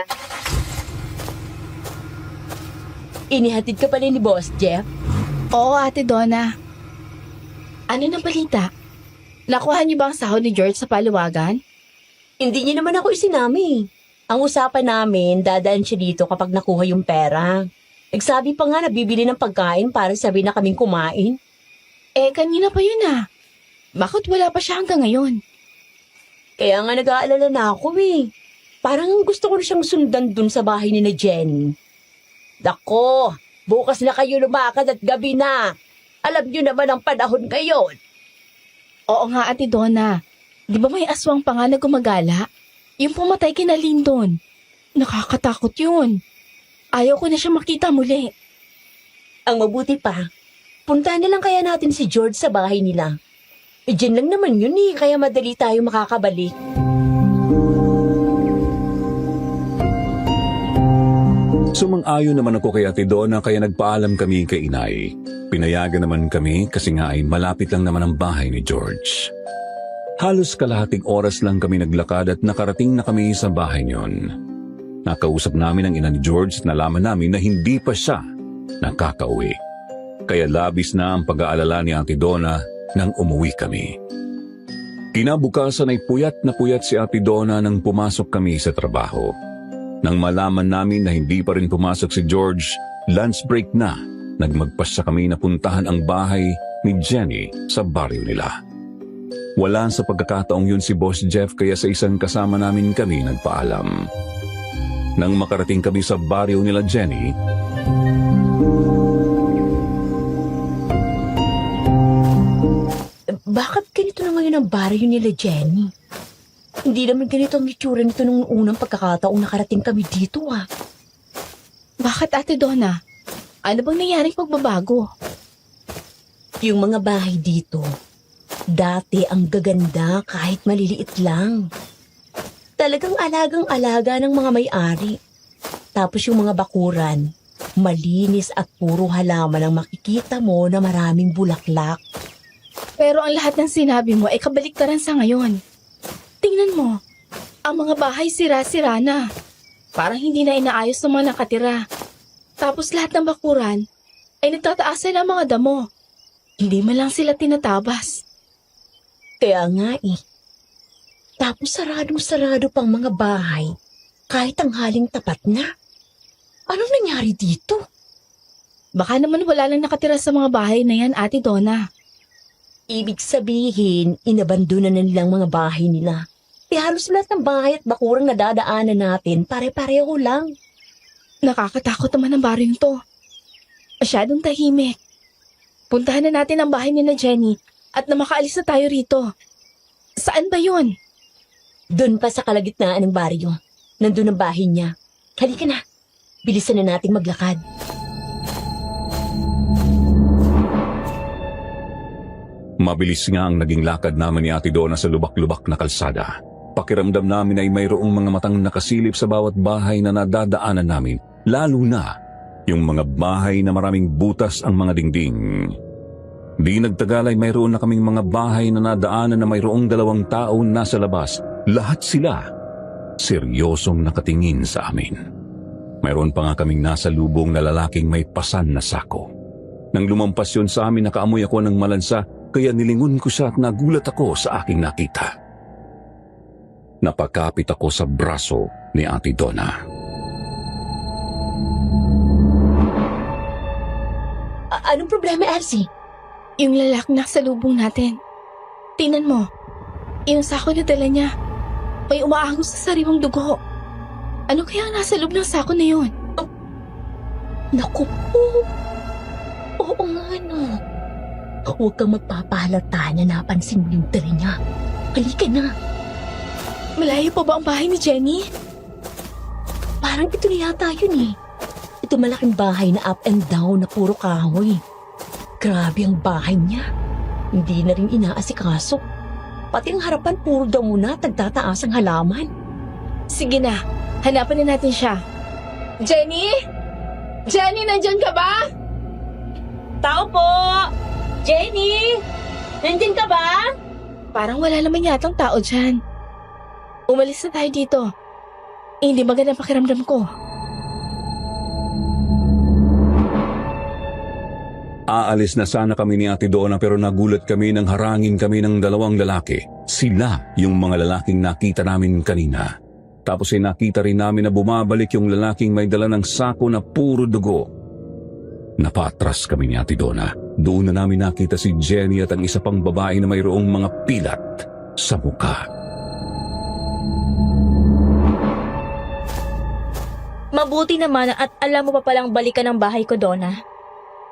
Inihatid ka pala ni Boss Jeff? Oo, Ate Donna. Ano na balita? Nakuha niyo ba ang sahod ni George sa paluwagan? Hindi niya naman ako isinami. Ang usapan namin, dadaan siya dito kapag nakuha yung pera. Nagsabi pa nga na bibili ng pagkain para sabi na kaming kumain. Kanina pa yun ah. Bakit wala pa siya hanggang ngayon? Kaya nga nag-aalala na ako eh. Parang gusto ko na siyang sundan dun sa bahay ni na Jenny. Dako, bukas na kayo lumakad at gabi na. Alam niyo naman ang panahon ngayon. Oo nga, Ate Donna. Di ba may aswang pa nga na gumagala? Yung pumatay kina Lyndon. Nakakatakot yun. Ayaw ko na siya makita muli. Ang mabuti pa, puntahan na lang kaya natin si George sa bahay nila. Diyan lang naman yun eh, kaya madali tayo makakabalik. Sumang-ayon naman ako kay Ate Donna kaya nagpaalam kami kay inay. Pinayagan naman kami kasi nga ay malapit lang naman ang bahay ni George. Halos kalahating oras lang kami naglakad at nakarating na kami sa bahay niyon. Nakausap namin ang ina ni George at nalaman namin na hindi pa siya nakakauwi. Kaya labis na ang pag-aalala ni Ate Donna nang umuwi kami. Kinabukasan ay puyat na puyat si Ate Donna nang pumasok kami sa trabaho. Nang malaman namin na hindi pa rin pumasok si George, lunch break na, nagmagpasya kami na puntahan ang bahay ni Jenny sa baryo nila. Wala sa pagkakataong yun si Boss Jeff kaya sa isang kasama namin kami nagpaalam. Nang makarating kami sa baryo nila Jenny, Bakit ganito na ngayon ang baryo nila Jenny? Hindi naman ganito ang itsura nito nung unang pagkakataong nakarating kami dito ah. Bakit, Ate Donna? Ano bang nangyaring pagbabago? Yung mga bahay dito, dati ang gaganda kahit maliliit lang. Talagang alagang-alaga ng mga may-ari. Tapos yung mga bakuran, malinis at puro halaman ang makikita mo na maraming bulaklak. Pero ang lahat ng sinabi mo ay kabaliktaran sa ngayon. Tingnan mo, ang mga bahay sira-sira na. Parang hindi na inaayos ng mga nakatira. Tapos lahat ng bakuran ay nagtataasan ng mga damo. Hindi man lang sila tinatabas. Kaya nga eh. Tapos saradong-sarado pang mga bahay, kahit ang haling tapat na. Anong nangyari dito? Baka naman wala lang nakatira sa mga bahay na yan, Ate Donna. Ibig sabihin, inabandona na nilang mga bahay nila. Halos lahat ng bahay at bakurang nadadaanan natin, pare-pareho lang. Nakakatakot naman ang baryong to. Masyadong tahimik. Puntahan na natin ang bahay ni na Jenny at na makaalis na tayo rito. Saan ba yun? Doon pa sa kalagitnaan ng baryo. Nandun ang bahay niya. Halika na. Bilisan na nating maglakad. mabilis nga ang naging lakad namin ni Ate Donna sa lubak-lubak na kalsada. Pakiramdam namin ay mayroong mga matang nakasilip sa bawat bahay na nadadaanan namin, lalo na yung mga bahay na maraming butas ang mga dingding. Di nagtagal ay mayroon na kaming mga bahay na nadaanan na mayroong 2 tao nasa labas. Lahat sila seryosong nakatingin sa amin. Mayroon pa nga kaming nasa lubong na lalaking may pasan na sako. Nang lumampas yun sa amin, nakaamoy ako ng malansa, kaya nilingon ko siya at nagulat ako sa aking nakita. Napakapit ako sa braso ni Ate Donna. Anong problema, Elsie? Yung lalaki na sa lubong natin. Tingnan mo. Yung sako na dala niya. May umaahos sa sariwang dugo. Ano kaya ang nasa loob ng sako na yun? Naku po. Oo nga, no. Huwag kang magpapahalata na napansin mo yung dala niya. Halika na. Malayo pa ba ang bahay ni Jenny? Parang ito na yata yun eh. Ito malaking bahay na up and down na puro kahoy. Grabe ang bahay niya. Hindi na rin inaasikaso. Pati ang harapan puro damo na tagtataas ang halaman. Sige na. Hanapan na natin siya. Jenny? Jenny, nandyan ka ba? Tao po! Jenny! Nandyan ka ba? Parang wala naman yatang tao dyan. Umalis na tayo dito. Hindi maganda pakiramdam ko. Aalis na sana kami ni Ate Donna pero nagulat kami nang harangin kami ng dalawang lalaki. Sila yung mga lalaking nakita namin kanina. Tapos ay nakita rin namin na bumabalik yung lalaking may dala ng sako na puro dugo. Napatras kami ni Ate Donna. Doon na namin nakita si Jenny at ang isa pang babae na mayroong mga pilat sa mukha. Mabuti naman at alam mo pa palang balikan ang bahay ko, Donna.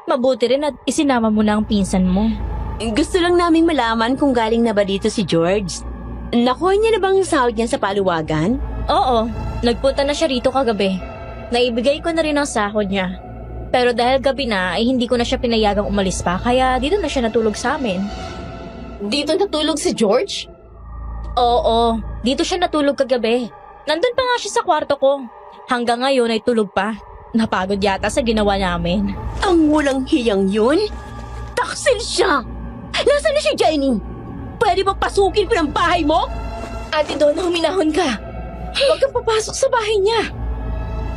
Mabuti rin at isinama mo na ang pinsan mo. Gusto lang naming malaman kung galing na ba dito si George. Nakuha niya na bang sahod niya sa paluwagan? Oo, nagpunta na siya rito kagabi. Naibigay ko na rin ang sahod niya. Pero dahil gabi na, ay hindi ko na siya pinayagang umalis pa, kaya dito na siya natulog sa amin. Dito natulog si George? Oo, dito siya natulog kagabi. Nandun pa nga siya sa kwarto ko. Hanggang ngayon ay tulog pa. Napagod yata sa ginawa namin. Ang walang hiyang yun? Taksil siya! Nasaan na si Jenny? Pwede ba pasukin ko ng bahay mo? Ate Donna, huminahon ka. Huwag kang papasok sa bahay niya.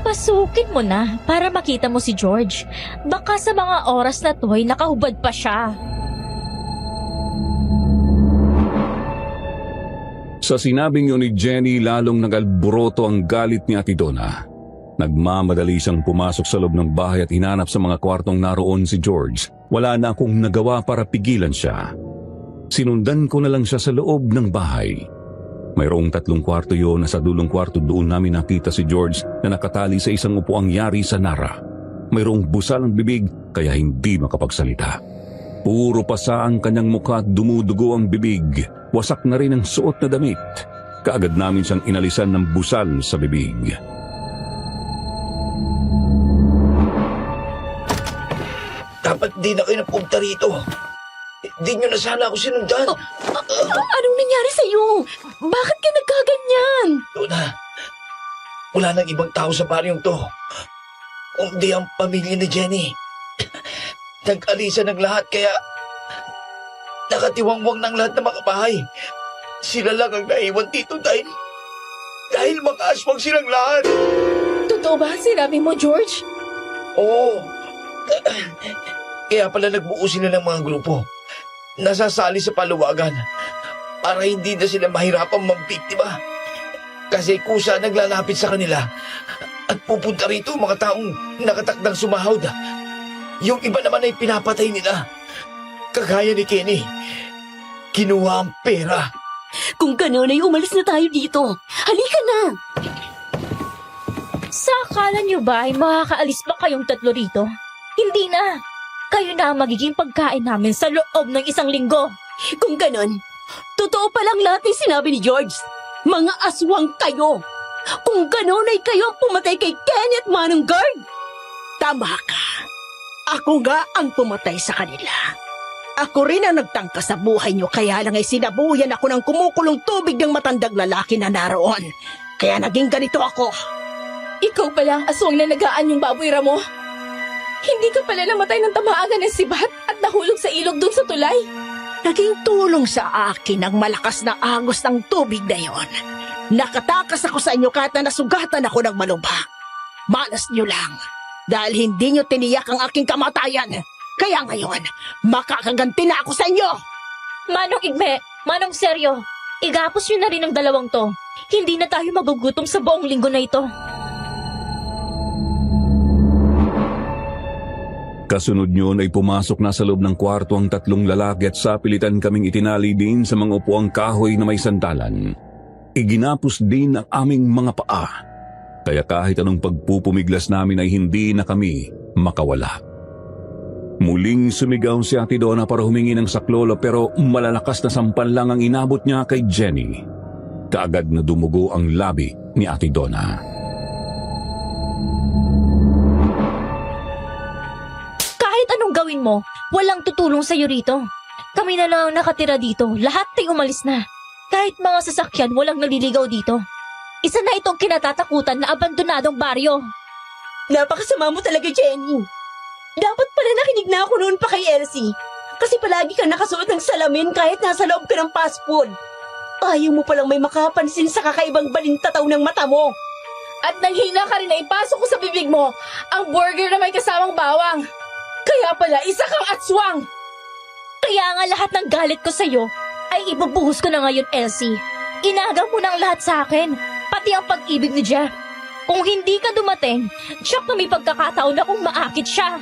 Pasukin mo na para makita mo si George. Baka sa mga oras na to ay nakahubad pa siya. Sa sinabing yun ni Jenny, lalong nag-alboroto ang galit ni Ate Donna. Nagmamadali siyang pumasok sa loob ng bahay at hinanap sa mga kwartong naroon si George. Wala na akong nagawa para pigilan siya. Sinundan ko na lang siya sa loob ng bahay. Mayroong 3 kwarto yun na sa dulong kwarto doon namin nakita si George na nakatali sa isang upuang yari sa nara. Mayroong busal ang bibig kaya hindi makapagsalita. Puro pasa ang kanyang mukha at dumudugo ang bibig. Wasak na rin ang suot na damit. Kaagad namin siyang inalisan ng busal sa bibig. Dapat di na kayo napunta rito. Di nyo na sana ako sinundan. Anong nangyari sa'yo? Bakit ka nagkaganyan? Donna, wala nang ibang tao sa baryong to. Kundi ang pamilya ni Jenny. Nag-alisa ng lahat kaya nakatiwangwang ng lahat ng mga bahay. Sila lang ang naiwan dito dahil makaaswang silang lahat. Totoo ba ang sinabi mo, George? Oo. Kaya pala nagbuo sila ng mga grupo. Nasasali sa paluwagan para hindi na sila mahirapang mambiktima. Kasi kusa naglalapit sa kanila at pupunta rito mga taong nakatakdang sumahod. Yung iba naman ay pinapatay nila. Kagaya ni Kenny. Kinuha ang pera. Kung gano'n ay umalis na tayo dito. Halika na! Sa akala niyo ba ay makakaalis pa kayong 3 rito? Hindi na. Kayo na ang magiging pagkain namin sa loob ng 1 linggo. Kung gano'n, totoo palang lahat ng sinabi ni George. Mga aswang kayo. Kung gano'n ay kayo ang pumatay kay Kenny at Manong Guard. Tama ka. Ako nga ang pumatay sa kanila. Ako rin ang nagtangka sa buhay niyo kaya lang ay sinabuyan ako ng kumukulong tubig ng matandang lalaki na naroon. Kaya naging ganito ako. Ikaw pala ang aswang na nagaan yung baboy Ramo. Hindi ka pala namatay ng tamaagan ng sibat at nahulog sa ilog dun sa tulay. Naging tulong sa akin ang malakas na agos ng tubig na yon. Nakatakas ako sa inyo kahit na nasugatan ako ng malubha. Malas niyo lang dahil hindi niyo tiniyak ang aking kamatayan. Kaya ngayon, makakaganti na ako sa inyo. Manong Igme, Manong Seryo, igapos nyo na rin ang 2 to. Hindi na tayo magugutom sa buong linggo na ito. Kasunod yun ay pumasok na sa loob ng kwarto ang 3 lalaki at sapilitan kaming itinali din sa mga upuang kahoy na may sandalan. Iginapos din ang aming mga paa. Kaya kahit anong pagpupumiglas namin ay hindi na kami makawala. Muling sumigaw si Ate Donna para humingi ng saklolo pero malalakas na sampal lang ang inabot niya kay Jenny. Kaagad na dumugo ang labi ni Ate Donna. Kahit anong gawin mo, walang tutulong sa'yo rito. Kami na lang ang nakatira dito. Lahat ay umalis na. Kahit mga sasakyan, walang naliligaw dito. Isa na itong kinatatakutan na abandonadong baryo. Napakasama mo talaga, Jenny. Dapat pala nakinig na ako noon pa kay Elsie. Kasi palagi ka nakasuot ng salamin kahit nasa loob ka ng fast food. Ayaw mo palang may makapansin sa kakaibang balintataw ng mata mo. At nanghina ka rin na ipasok ko sa bibig mo ang burger na may kasamang bawang. Kaya pala, isa kang aswang! Kaya nga lahat ng galit ko sa'yo ay ibubuhos ko na ngayon, Elsie. Inaga mo ng lahat sa akin, pati ang pag-ibig ni Jeff. Kung hindi ka dumating, siyak na may pagkakataon na kung maakit siya.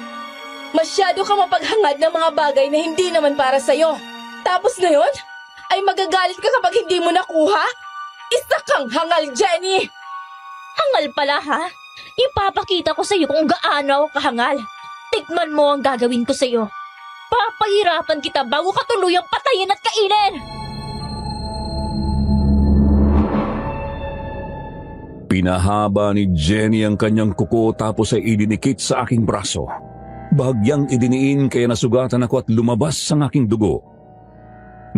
Masyado ka mapaghangad ng mga bagay na hindi naman para sa'yo. Tapos ngayon, ay magagalit ka kapag hindi mo nakuha? Isa kang hangal, Jenny! Hangal pala, ha? Ipapakita ko sa'yo kung gaano ako kahangal. Tikman mo ang gagawin ko sa'yo. Papahirapan kita bago ka tuluyang patayin at kainin! Pinahaba ni Jenny ang kanyang kuko tapos ay idinikit sa aking braso. Bahagyang idiniin kaya nasugatan ako at lumabas ang aking dugo.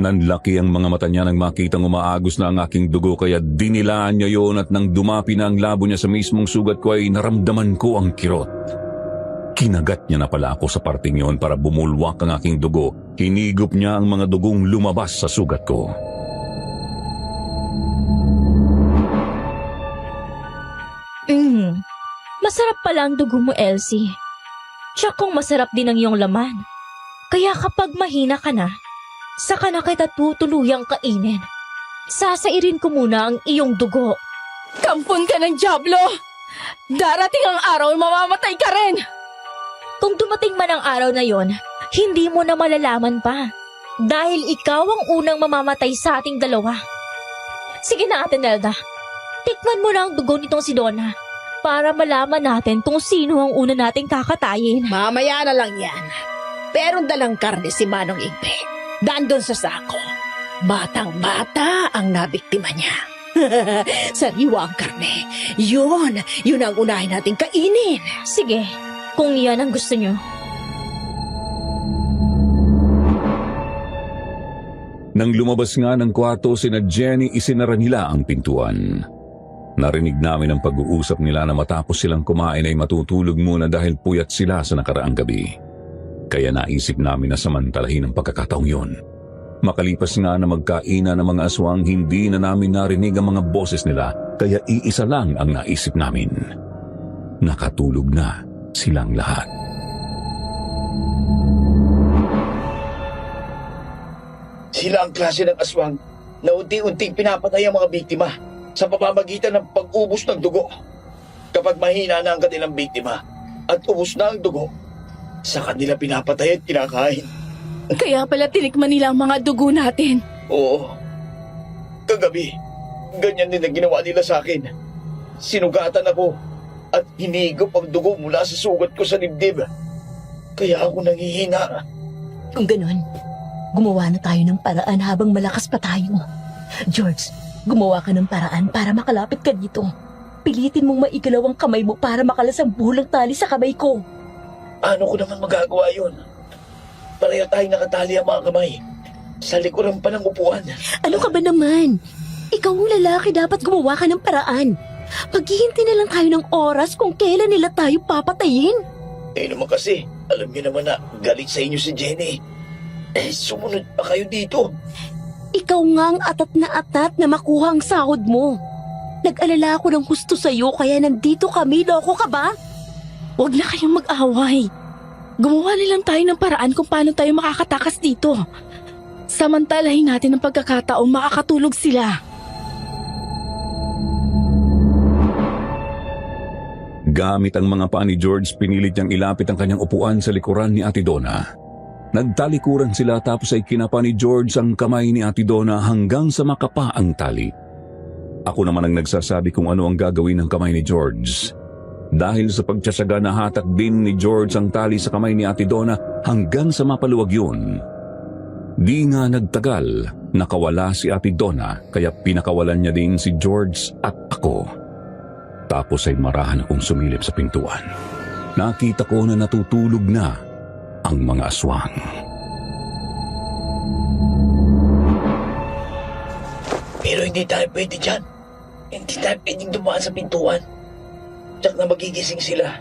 Nanlaki ang mga mata niya nang makitang umaagos na ang aking dugo kaya dinilaan niya yon at nang dumapi na ang labo niya sa mismong sugat ko ay naramdaman ko ang kirot. Kinagat niya na pala ako sa parting yon para bumulwak ang aking dugo. Hinigop niya ang mga dugong lumabas sa sugat ko. Masarap pala ang dugo mo, Elsie. Siya kung masarap din ang iyong laman. Kaya kapag mahina ka na, saka na kita tutuluyang kainin. Sasairin ko muna ang iyong dugo. Kampon ka ng Diablo! Darating ang araw, mamamatay ka rin! Kung dumating man ang araw na yon, hindi mo na malalaman pa. Dahil ikaw ang unang mamamatay sa ating dalawa. Sige na, Ate Nelda. Tikman mo na ang dugo nitong si Donna para malaman natin kung sino ang una nating kakatayin. Mamaya na lang yan. Pero dalang karne si Manong Igbe. Nandun sa sako. Batang-bata ang nabiktima niya. Sariwa ang karne. Yun ang unahin nating kainin. Sige, kung yan ang gusto nyo. Nang lumabas nga ng kwarto sina Jenny, isinara nila ang pintuan. Narinig namin ang pag-uusap nila na matapos silang kumain ay matutulog muna dahil puyat sila sa nakaraang gabi. Kaya naisip namin na samantalahin ang pagkakataong yun. Makalipas nga na magkainan ng mga aswang, hindi na namin narinig ang mga boses nila, kaya iisa lang ang naisip namin. Nakatulog na silang lahat. Sila ang klase ng aswang na unti-unting pinapatay ang mga biktima sa pamamagitan ng pag-ubos ng dugo. Kapag mahina na ang kanilang biktima at ubos na ang dugo, sa kanila pinapatay at kinakain. Kaya pala tinikman nila ang mga dugo natin. Oo. Kagabi, ganyan din ang ginawa nila sa akin. Sinugatan ako at hinigop ang dugo mula sa sugat ko sa dibdib. Kaya ako nangihina. Kung ganon, gumawa na tayo ng paraan habang malakas pa tayo. George, gumawa ka ng paraan para makalapit ka dito. Pilitin mong maigalaw ang kamay mo para makalas ang bulang tali sa kamay ko. Ano ko naman magagawa yun? Pareho tayong nakatali ang mga kamay sa likuran pa ng upuan. Ano ka ba naman? Ikaw ang lalaki, dapat gumawa ka ng paraan. Paghihintay na lang tayo ng oras kung kailan nila tayo papatayin. Naman kasi, alam niyo naman na galit sa inyo si Jenny. Sumunod pa kayo dito. Ikaw nga ang atat na makuha ang sahod mo. Nag-alala ako ng gusto sa'yo kaya nandito kami, loko ka ba? Huwag na kayong mag-away. Gumawa na lang tayo ng paraan kung paano tayo makakatakas dito. Samantalahin natin ang pagkakataong makakatulog sila. Gamit ang mga paa ni George, pinilit niyang ilapit ang kanyang upuan sa likuran ni Ate Donna. Nagtalikuran sila tapos ay kinapa ni George ang kamay ni Ate Donna hanggang sa makapa ang tali. Ako naman ang nagsasabi kung ano ang gagawin ng kamay ni George. Dahil sa pagtsatsaga, nahatak din ni George ang tali sa kamay ni Ate Donna hanggang sa mapaluwag yun. Di nga nagtagal, nakawala si Ate Donna kaya pinakawalan niya din si George at ako. Tapos ay marahan akong sumilip sa pintuan. Nakita ko na natutulog na ang mga aswang. Pero hindi tayo pwede dyan. Hindi tayo pwedeng dumaan sa pintuan. Tsak na magigising sila.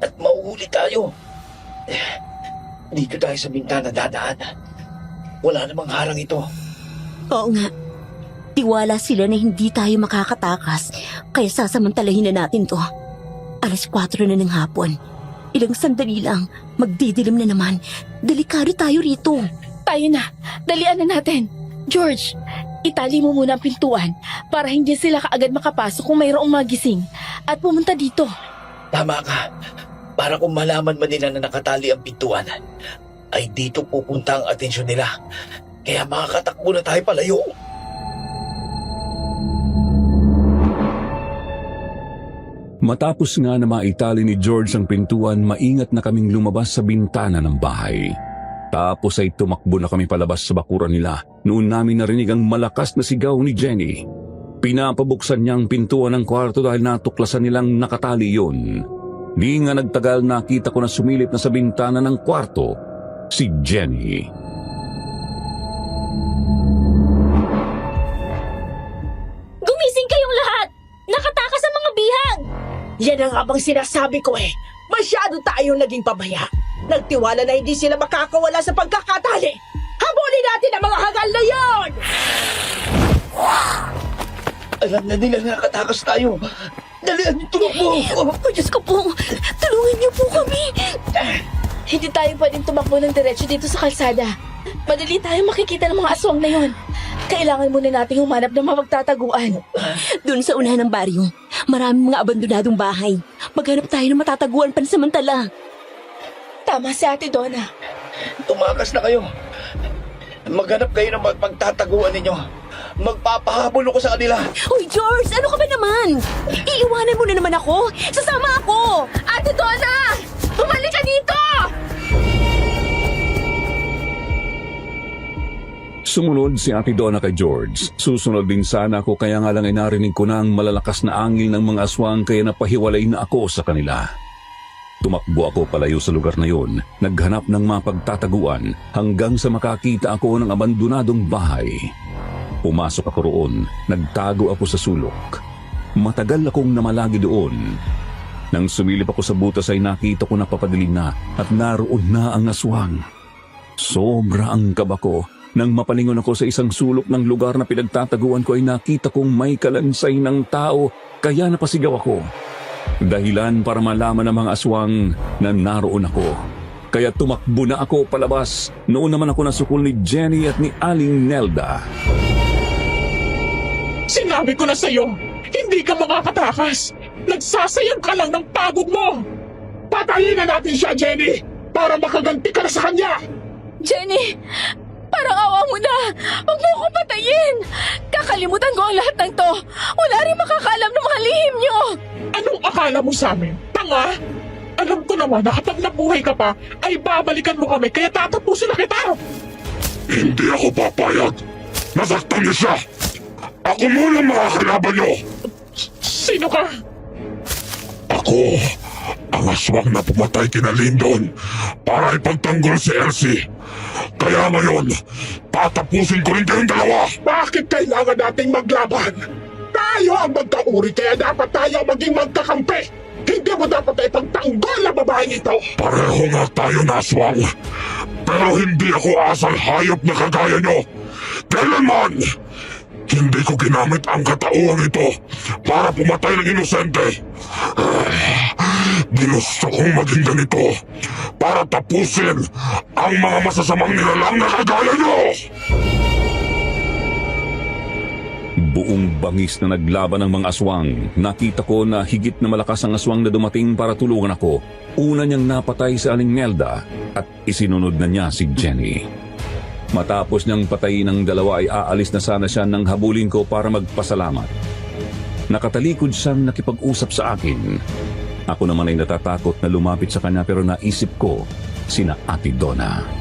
At mauhuli tayo. Dito tayo sa bintana dadaan. Wala namang harang ito. Oo nga. Tiwala sila na hindi tayo makakatakas, kaya sasamantalahin na natin to. 4:00 na ng hapon. Ilang sandali lang, magdidilim na naman. Delikado tayo rito. Tayo na. Dalian na natin. George, itali mo muna ang pintuan para hindi sila kaagad makapasok kung mayroong magising at pumunta dito. Tama ka. Para kung malaman man nila na nakatali ang pintuan, ay dito pupunta ang atensyon nila. Kaya makakatakbo na tayo palayo. Matapos nga na maitali ni George ang pintuan, maingat na kaming lumabas sa bintana ng bahay. Tapos ay tumakbo na kami palabas sa bakuran nila. Noon namin narinig ang malakas na sigaw ni Jenny. Pinapabuksan niya ang pintuan ng kwarto dahil natuklasan nilang nakatali yun. Di nga nagtagal, nakita ko na sumilip na sa bintana ng kwarto si Jenny. Gumising kayong lahat! Nakatakas ang mga bihag! Yan ang nga bang sinasabi ko eh. Masyado tayong naging pabaya. Nagtiwala na hindi sila makakawala sa pagkakatali. Habulin natin ang mga hangal na yon! Alam na nila na nakatakas tayo. Dalian yung tumakbo. Oh, Diyos ko po, tulungan niyo po kami. Hindi tayo pwedeng tumakbo ng diretso dito sa kalsada. Madali tayo makikita ng mga aswang na yon. Kailangan muna nating humanap ng mapagtataguan. Doon sa unahan ng baryo, maraming mga abandonadong bahay. Maghanap tayo ng matataguan pansamantala. Tama si Ate Donna. Tumakas na kayo. Maghanap kayo ng pagtataguan ninyo. Magpapahabol ako sa kanila. Uy, George, ano ka ba naman? Iiwanan mo na naman ako. Sasama ako. Ate Donna! Bumalik ka dito! Sumunod si Ate Donna kay George. Susunod din sana ako, kaya nga lang ay narinig ko na ang malalakas na angil ng mga aswang kaya napahiwalay na ako sa kanila. Tumakbo ako palayo sa lugar na yun, naghanap ng mapagtataguan hanggang sa makakita ako ng abandonadong bahay. Pumasok ako roon, nagtago ako sa sulok. Matagal akong namalagi doon. Nang sumilip ako sa butas ay nakita ko na papadilim na at naroon na ang aswang. Sobra ang kaba ko. Nang mapalingon ako sa isang sulok ng lugar na pinagtataguan ko ay nakita kong may kalansay ng tao kaya napasigaw ako. Dahilan para malaman ng mga aswang na naroon ako. Kaya tumakbo na ako palabas. Noon naman ako nasukol ni Jenny at ni Aling Nelda. Sinabi ko na sa'yo, hindi ka makakatakas. Nagsasayang ka lang ng pagod mo. Patayin na natin siya, Jenny, para makaganti ka na sa kanya. Jenny! Parang awa mo na! Huwag mo akong patayin! Kakalimutan ko ang lahat ng to! Wala rin makakaalam ng mga lihim niyo! Anong akala mo sa amin? Tanga? Alam ko naman na kapag nabuhay ka pa, ay babalikan mo kami kaya tatapusin na kita! Hindi ako papayag! Nasaktan niyo siya! Ako muna makakalaban niyo! Sino ka? Ako, ang aswang na pumatay kina Lyndon para ipagtanggol si Elsie. Kaya ngayon, tatapusin ko rin kayong dalawa! Bakit kailangan nating maglaban? Tayo ang magkauri kaya dapat tayo maging magkakampi! Hindi mo dapat ipagtanggol ang babaeng ito! Pareho nga tayo na aswang, pero hindi ako asal hayop na kagaya nyo! Kailanman, hindi ko ginamit ang katauhan ito para pumatay ng inosente. Ginusto kong maging ganito para tapusin ang mga masasamang nilalang na kagaya nyo! buong bangis na naglaban ng mga aswang. Nakita ko na higit na malakas ang aswang na dumating para tulungan ako. Una niyang napatay si Aling Nelda at isinunod na niya si Jenny. Matapos niyang patayin ng dalawa ay aalis na sana siya nang habulin ko para magpasalamat. Nakatalikod siyang nakipag-usap sa akin. Ako naman ay natatakot na lumapit sa kanya pero naisip ko sina Ate Donna.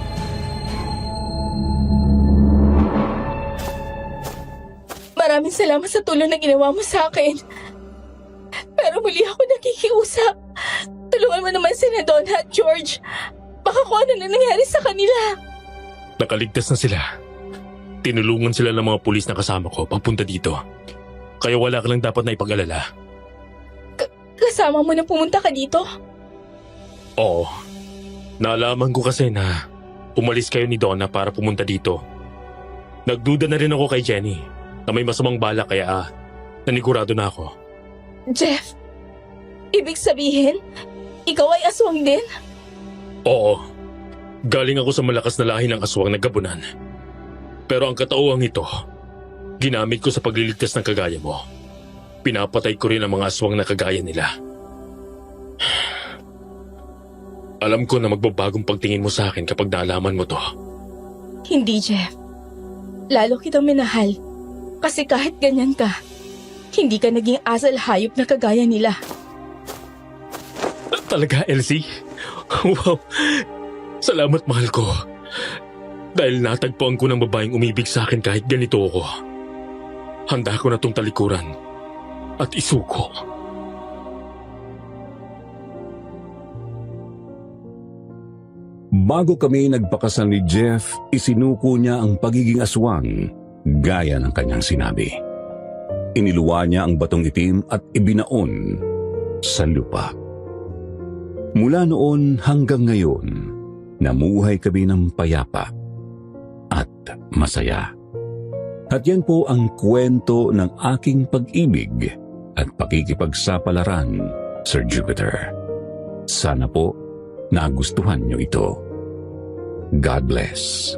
Maraming salamat sa tulong na ginawa mo sa akin. Pero muli ako nakikiusap. Tulungan mo naman si Donna at George. Baka kung ano na nangyari sa kanila. Nakaligtas na sila. Tinulungan sila ng mga pulis na kasama ko papunta dito. Kaya wala ka lang dapat na ipag-alala. Kasama mo na pumunta ka dito? Oo. Naalaman ko kasi na umalis kayo ni Donna para pumunta dito. Nagduda na rin ako kay Jenny na may masamang balak kaya nanigurado na ako. Jeff, ibig sabihin, ikaw ay aswang din? Oo. Galing ako sa malakas na lahi ng aswang na gabunan. Pero ang katauhang ito, ginamit ko sa pagliligtas ng kagaya mo. Pinapatay ko rin ang mga aswang na kagaya nila. Alam ko na magbabagong pagtingin mo sa akin kapag naalaman mo to. Hindi, Jeff. Lalo kitang minahal. Kasi kahit ganyan ka, hindi ka naging asal hayop na kagaya nila. Talaga, Elsie? Wow! Salamat, mahal ko. Dahil natagpuan ko ng babaeng umibig sa akin kahit ganito ako. Handa ko na tong talikuran at isuko. Bago kami nagpakasal ni Jeff, isinuko niya ang pagiging aswang gaya ng kanyang sinabi. Iniluwa niya ang batong itim at ibinaon sa lupa. Mula noon hanggang ngayon, namuhay kami ng payapa at masaya. At yan po ang kwento ng aking pag-ibig at pakikipagsapalaran, Sir Jupiter. Sana po nagustuhan niyo ito. God bless.